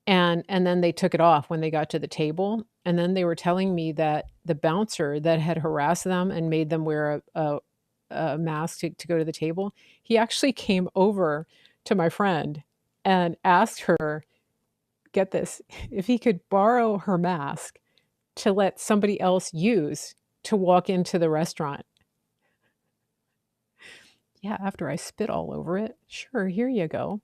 and then they took it off when they got to the table, and then they were telling me that the bouncer that had harassed them and made them wear a mask to go to the table, he actually came over to my friend and asked her, get this, if he could borrow her mask to let somebody else use to walk into the restaurant. Yeah, after I spit all over it. Sure, here you go.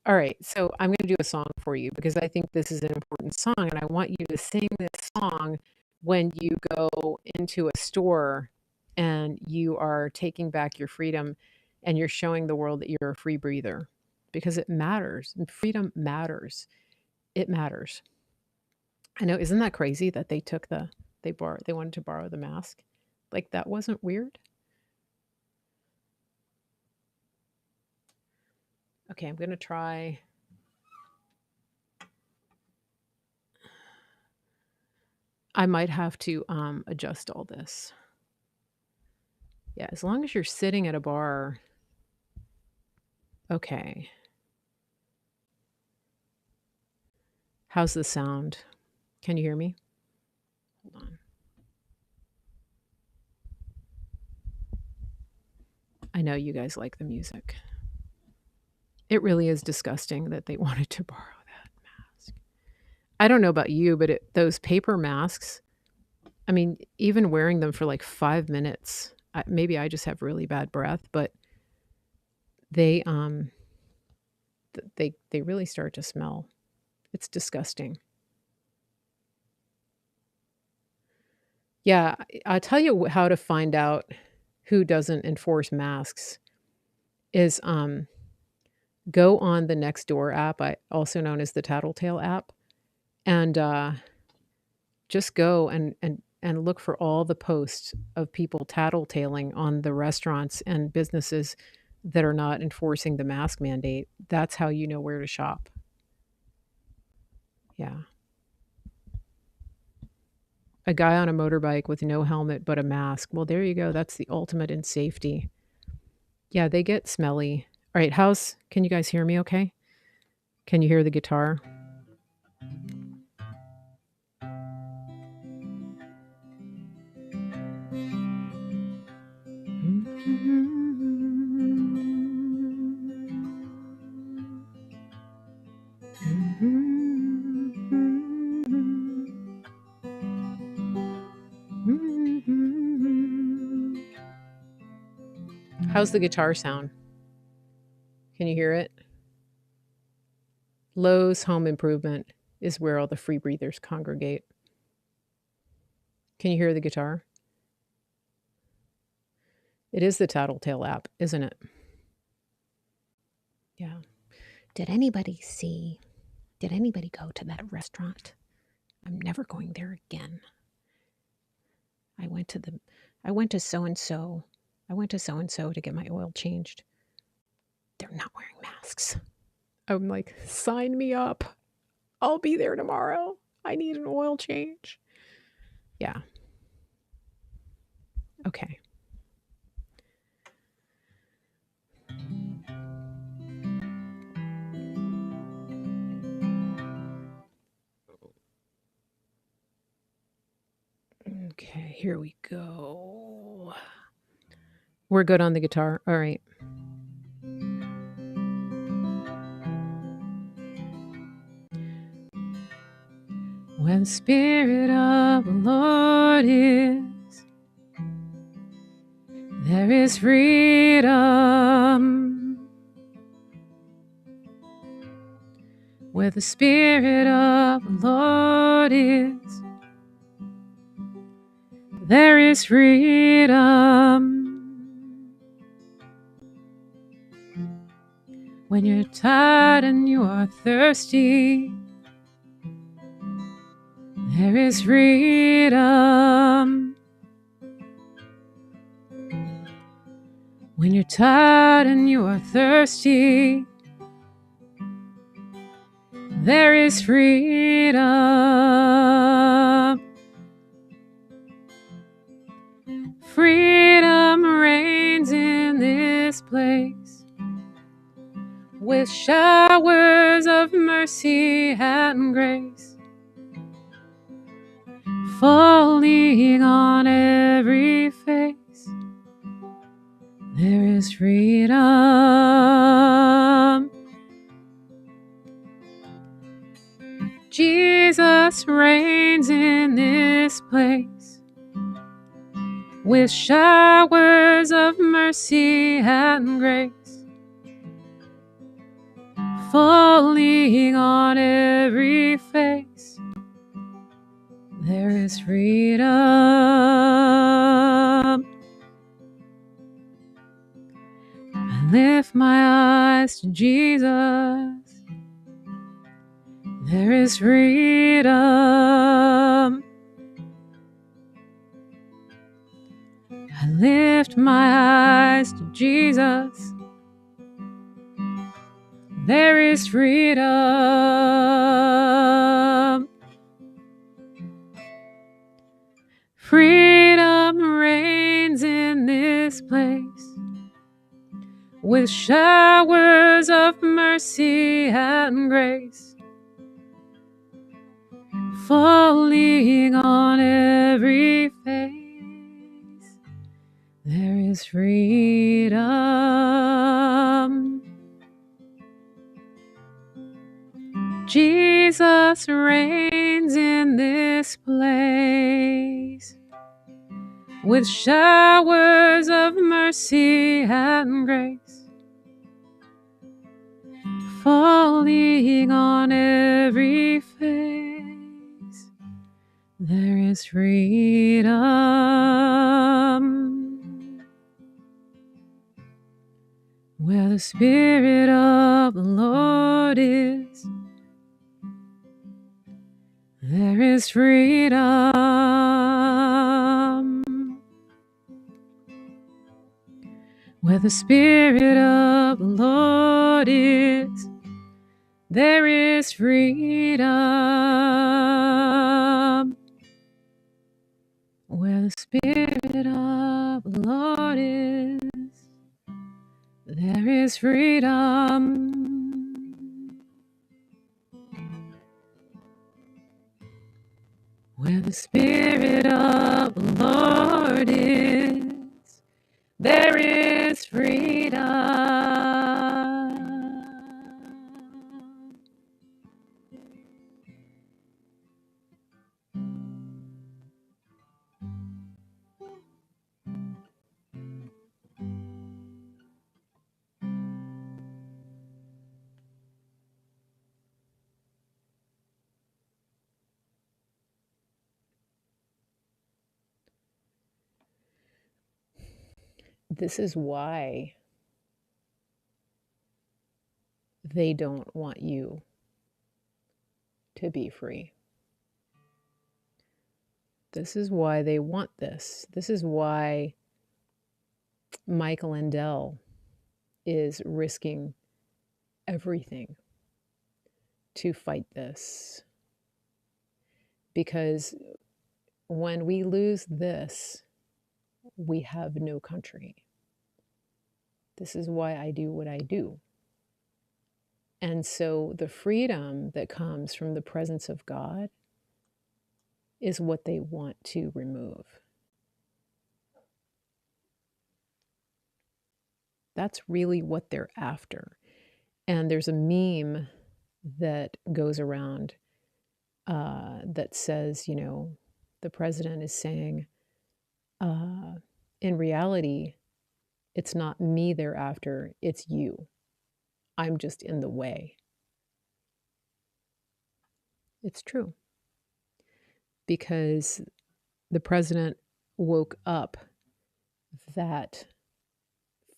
All right, so I'm going to do a song for you because I think this is an important song, and I want you to sing this song when you go into a store and you are taking back your freedom and you're showing the world that you're a free breather, because it matters. Freedom matters. It matters. I know, isn't that crazy that they wanted to borrow the mask? Like, that wasn't weird? Okay, I'm going to try. I might have to adjust all this. Yeah, as long as you're sitting at a bar. Okay. How's the sound? Can you hear me? Hold on. I know you guys like the music. It really is disgusting that they wanted to borrow that mask. I don't know about you, but those paper masks, I mean, even wearing them for like 5 minutes, maybe I just have really bad breath, but they they really start to smell. It's disgusting. Yeah, I'll tell you how to find out who doesn't enforce masks is go on the Nextdoor app, also known as the Tattletale app, and just go and look for all the posts of people tattletaling on the restaurants and businesses that are not enforcing the mask mandate. That's how you know where to shop. Yeah. A guy on a motorbike with no helmet but a mask. Well, there you go. That's the ultimate in safety. Yeah, they get smelly. All right, can you guys hear me okay? Can you hear the guitar? How's the guitar sound? Can you hear it? Lowe's Home Improvement is where all the free breathers congregate. Can you hear the guitar? It is the Tattletale app, isn't it? Yeah. Did anybody go to that restaurant? I'm never going there again. I went to so and so. I went to so and so to get my oil changed. They're not wearing masks. I'm like, sign me up. I'll be there tomorrow. I need an oil change. Yeah. Okay. Here we go. We're good on the guitar. All right. Where the Spirit of the Lord is, there is freedom. Where the Spirit of the Lord is, there is freedom. When you're tired and you are thirsty, there is freedom. When you're tired and you are thirsty, there is freedom. Freedom reigns in this place, with showers of mercy and grace falling on every face. There is freedom. Jesus reigns in this place, with showers of mercy and grace falling on every face. There is freedom. I lift my eyes to Jesus. There is freedom. I lift my eyes to Jesus. There is freedom. Freedom reigns in this place, with showers of mercy and grace falling on every face. There is freedom. Jesus reigns in this place, with showers of mercy and grace falling on every face. There is freedom. Where the Spirit of the Lord is, there is freedom. Where the Spirit of the Lord is, there is freedom. Where the Spirit of the Lord is, there is freedom. Where the Spirit of the Lord is, there is freedom. This is why they don't want you to be free. This is why they want this. This is why Michael Lindell is risking everything to fight this. Because when we lose this, we have no country. This is why I do what I do. And so the freedom that comes from the presence of God is what they want to remove. That's really what they're after. And there's a meme that goes around that says, the president is saying, uh, in reality, it's not me they're after, it's you. I'm just in the way. It's true because the president woke up that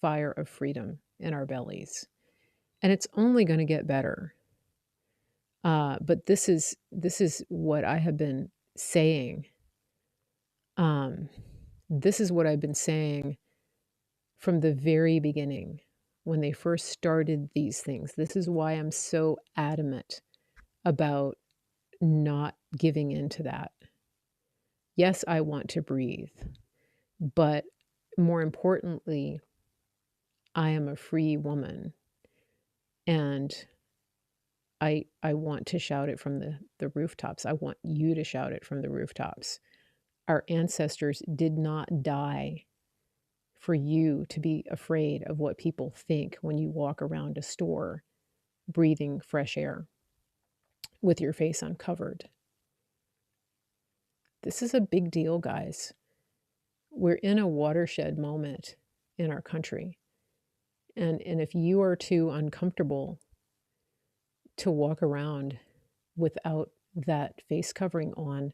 fire of freedom in our bellies, and it's only going to get better. But this is what I have been saying. Um, this is what I've been saying from the very beginning when they first started these things. This is why I'm so adamant about not giving into that. Yes, I want to breathe, but more importantly, I am a free woman, and I want to shout it from the rooftops. I want you to shout it from the rooftops. Our ancestors did not die for you to be afraid of what people think when you walk around a store breathing fresh air with your face uncovered. This is a big deal, guys. We're in a watershed moment in our country. And if you are too uncomfortable to walk around without that face covering on,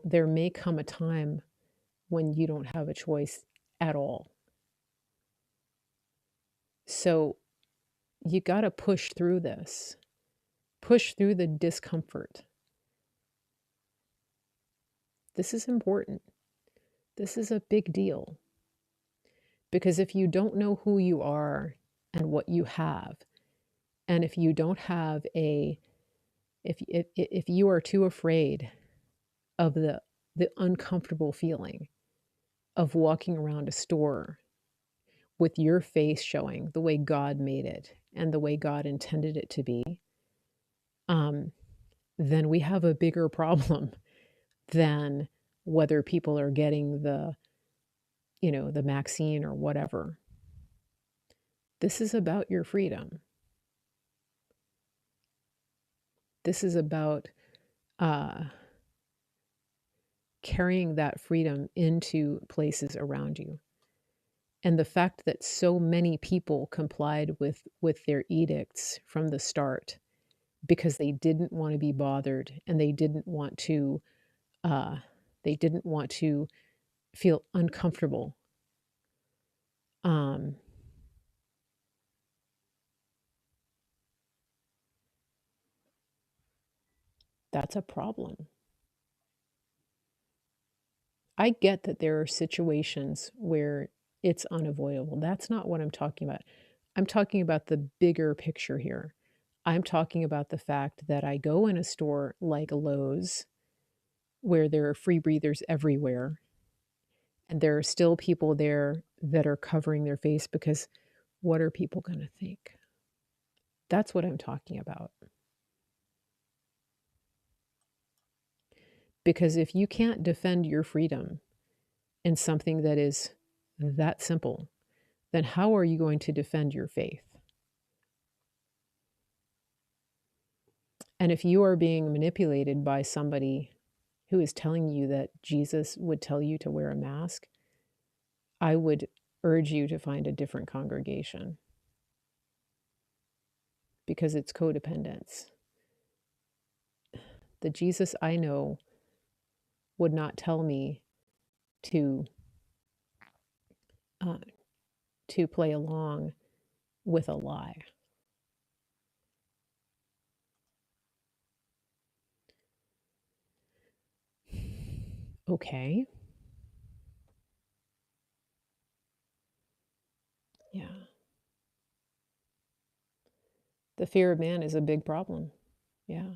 there may come a time when you don't have a choice at all. So you got to push through this, push through the discomfort. This is important. This is a big deal. Because if you don't know who you are and what you have, and if you don't have if you are too afraid of the uncomfortable feeling of walking around a store with your face showing the way God made it and the way God intended it to be, um, then we have a bigger problem than whether people are getting the vaccine or whatever. This is about your freedom. This is about uh, carrying that freedom into places around you. And the fact that so many people complied with their edicts from the start because they didn't want to be bothered, and uh, they didn't want to feel uncomfortable. Um, that's a problem. I get that there are situations where it's unavoidable. That's not what I'm talking about. I'm talking about the bigger picture here. I'm talking about the fact that I go in a store like Lowe's where there are free breathers everywhere, and there are still people there that are covering their face because what are people going to think? That's what I'm talking about. Because if you can't defend your freedom in something that is that simple, then how are you going to defend your faith? And if you are being manipulated by somebody who is telling you that Jesus would tell you to wear a mask, I would urge you to find a different congregation because it's codependence. The Jesus I know would not tell me to uh, to play along with a lie. Okay. Yeah. The fear of man is a big problem. Yeah.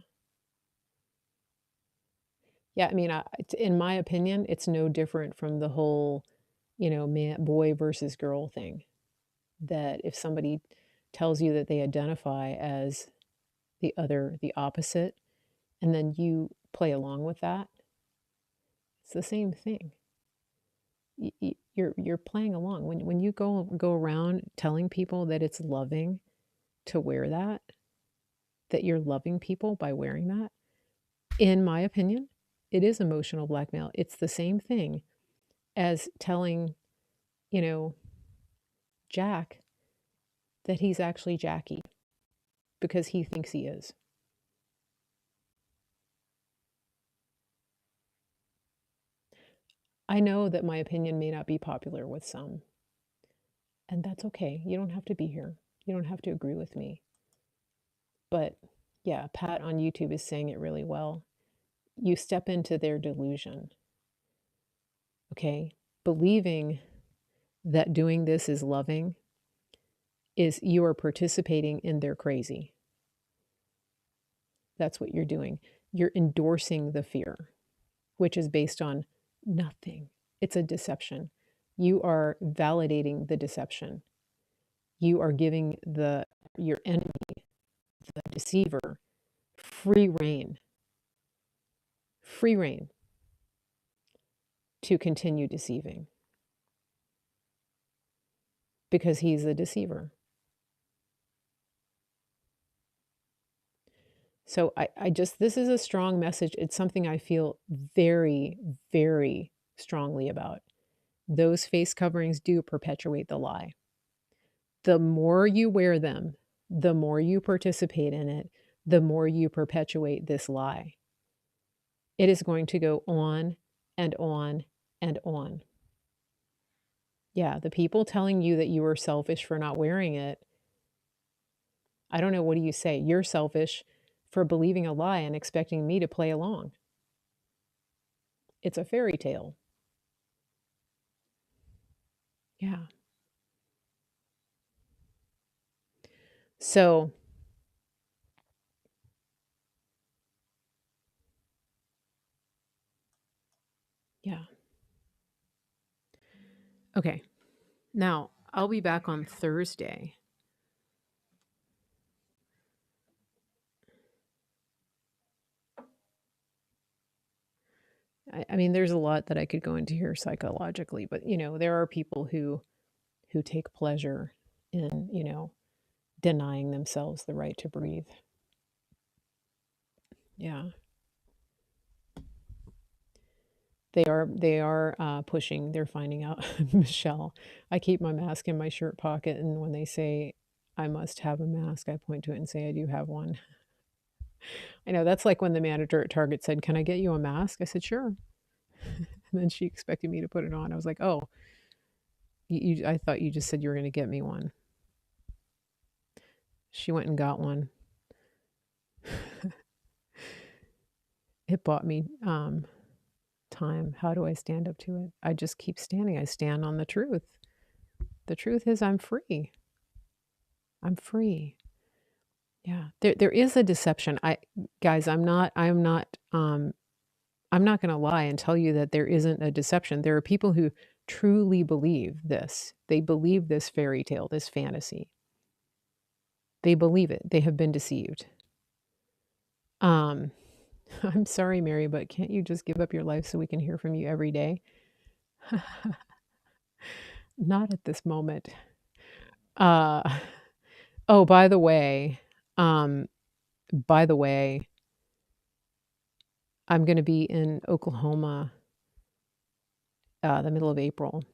Yeah. I mean, in my opinion, it's no different from the whole, man, boy versus girl thing. That if somebody tells you that they identify as the opposite, and then you play along with that, it's the same thing. You're playing along. When you go around telling people that it's loving to wear that you're loving people by wearing that, in my opinion, it is emotional blackmail. It's the same thing as telling, you know, Jack that he's actually Jackie because he thinks he is. I know that my opinion may not be popular with some, and that's okay. You don't have to be here. You don't have to agree with me. But yeah, Pat on YouTube is saying it really well. You step into their delusion, okay? Believing that doing this is loving is you are participating in their crazy. That's what you're doing. You're endorsing the fear, which is based on nothing. It's a deception. You are validating the deception. You are giving your enemy, the deceiver, free reign to continue deceiving because he's a deceiver. So I just, this is a strong message. It's something I feel very, very strongly about. Those face coverings do perpetuate the lie. The more you wear them, the more you participate in it, the more you perpetuate this lie. It is going to go on and on and on. Yeah, the people telling you that you are selfish for not wearing it, I don't know, what do you say? You're selfish for believing a lie and expecting me to play along. It's a fairy tale. Yeah. So, yeah. Okay. Now, I'll be back on Thursday. I mean, there's a lot that I could go into here psychologically, but there are people who take pleasure in, denying themselves the right to breathe. Yeah. They are pushing. They're finding out. Michelle, I keep my mask in my shirt pocket, and when they say I must have a mask, I point to it and say I do have one. I know that's like when the manager at Target said, "Can I get you a mask?" I said, "Sure." And then she expected me to put it on. I was like, "Oh, I thought you just said you were going to get me one." She went and got one. It bought me time. How do I stand up to it? I just keep standing. I stand on the truth. The truth is I'm free. I'm free. Yeah. There is a deception. Guys, I'm not going to lie and tell you that there isn't a deception. There are people who truly believe this. They believe this fairy tale, this fantasy. They believe it. They have been deceived. Um I'm sorry, Mary, but can't you just give up your life so we can hear from you every day? Not at this moment. Uh, oh, um, by the way, I'm going to be in Oklahoma, the middle of April.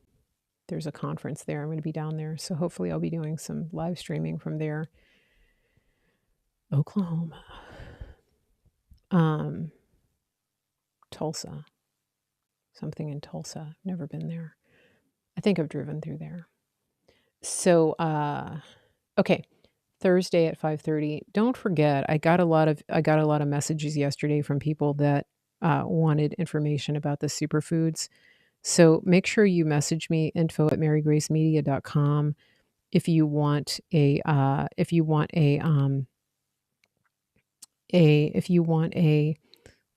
There's a conference there. I'm going to be down there. So hopefully I'll be doing some live streaming from there. Oklahoma. Tulsa. Something in Tulsa. Never been there. I think I've driven through there. So, okay. Thursday at 5:30. Don't forget, I got a lot of messages yesterday from people that wanted information about the superfoods. So make sure you message me info@marygracemedia.com if you want a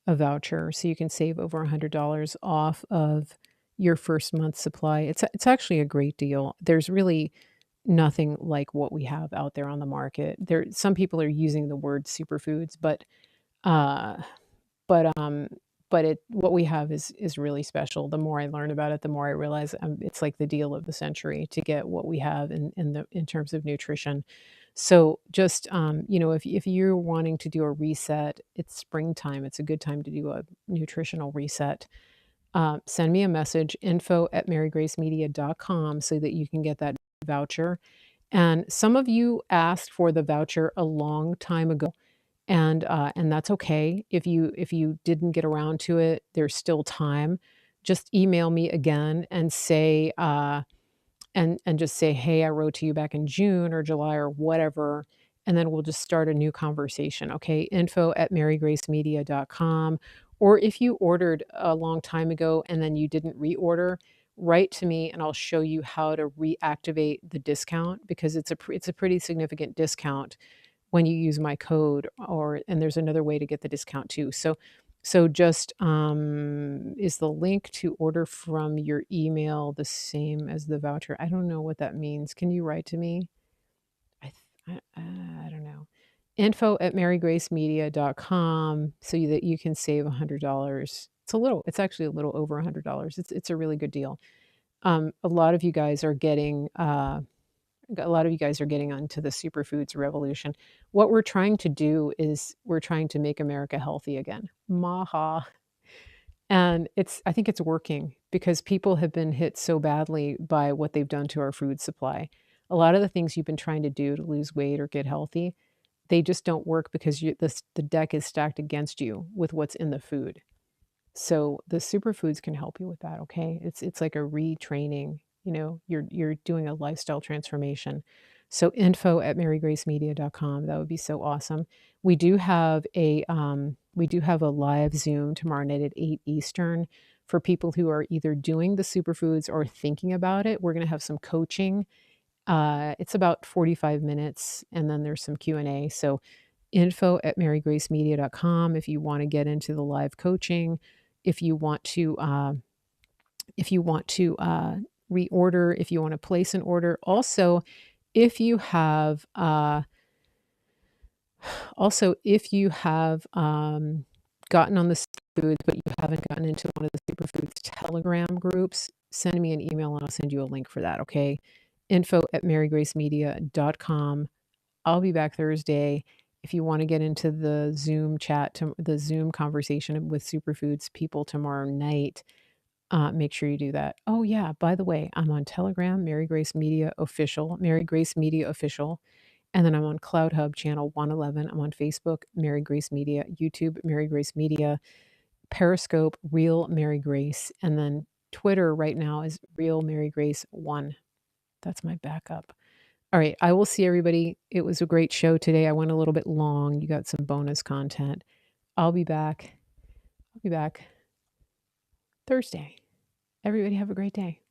voucher so you can save over $100 off of your first month's supply. It's actually a great deal. There's really nothing like what we have out there on the market. Some people are using the word superfoods, uh, but but what we have is really special. The more I learn about it, the more I realize, it's like the deal of the century to get what we have in terms of nutrition. So just, if you're wanting to do a reset, it's springtime. It's a good time to do a nutritional reset. Send me a message, info@marygracemedia.com, so that you can get that voucher. And some of you asked for the voucher a long time ago, and that's okay. If you didn't get around to it, there's still time. Just email me again and say, and just say, "Hey, I wrote to you back in June or July or whatever," and then we'll just start a new conversation, okay? info@marygracemedia.com. Or if you ordered a long time ago and then you didn't reorder, write to me and I'll show you how to reactivate the discount, because it's a pretty significant discount when you use my code, and there's another way to get the discount too. So just, is the link to order from your email the same as the voucher? I don't know what that means. Can you write to me? I don't know. info@marygracemedia.com, so that you can save $100. It's actually a little over $100. It's a really good deal. A lot of you guys are getting, onto the Superfoods Revolution. What we're trying to do is we're trying to make America healthy again. Maha. And I think it's working, because people have been hit so badly by what they've done to our food supply. A lot of the things you've been trying to do to lose weight or get healthy, they just don't work, because the deck is stacked against you with what's in the food. So the superfoods can help you with that, okay? It's like a retraining, you're doing a lifestyle transformation. So info@marygracemedia.com, that would be so awesome. We do have a live Zoom tomorrow night at 8 Eastern for people who are either doing the superfoods or thinking about it. We're going to have some coaching. It's about 45 minutes, and then there's some Q&A. So info@marygracemedia.com if you want to get into the live coaching, if you want to reorder, if you want to place an order. If you have gotten on the superfoods but you haven't gotten into one of the superfoods Telegram groups, send me an email and I'll send you a link for that, okay? info@marygracemedia.com. I'll be back Thursday. If you want to get into the Zoom the Zoom conversation with Superfoods people tomorrow night, make sure you do that. Oh yeah, by the way, I'm on Telegram, Mary Grace Media Official, Mary Grace Media Official, and then I'm on Cloud Hub channel 111. I'm on Facebook, Mary Grace Media, YouTube, Mary Grace Media, Periscope, Real Mary Grace, and then Twitter right now is Real Mary Grace 1. That's my backup. All right, I will see everybody. It was a great show today. I went a little bit long. You got some bonus content. I'll be back. Thursday. Everybody have a great day.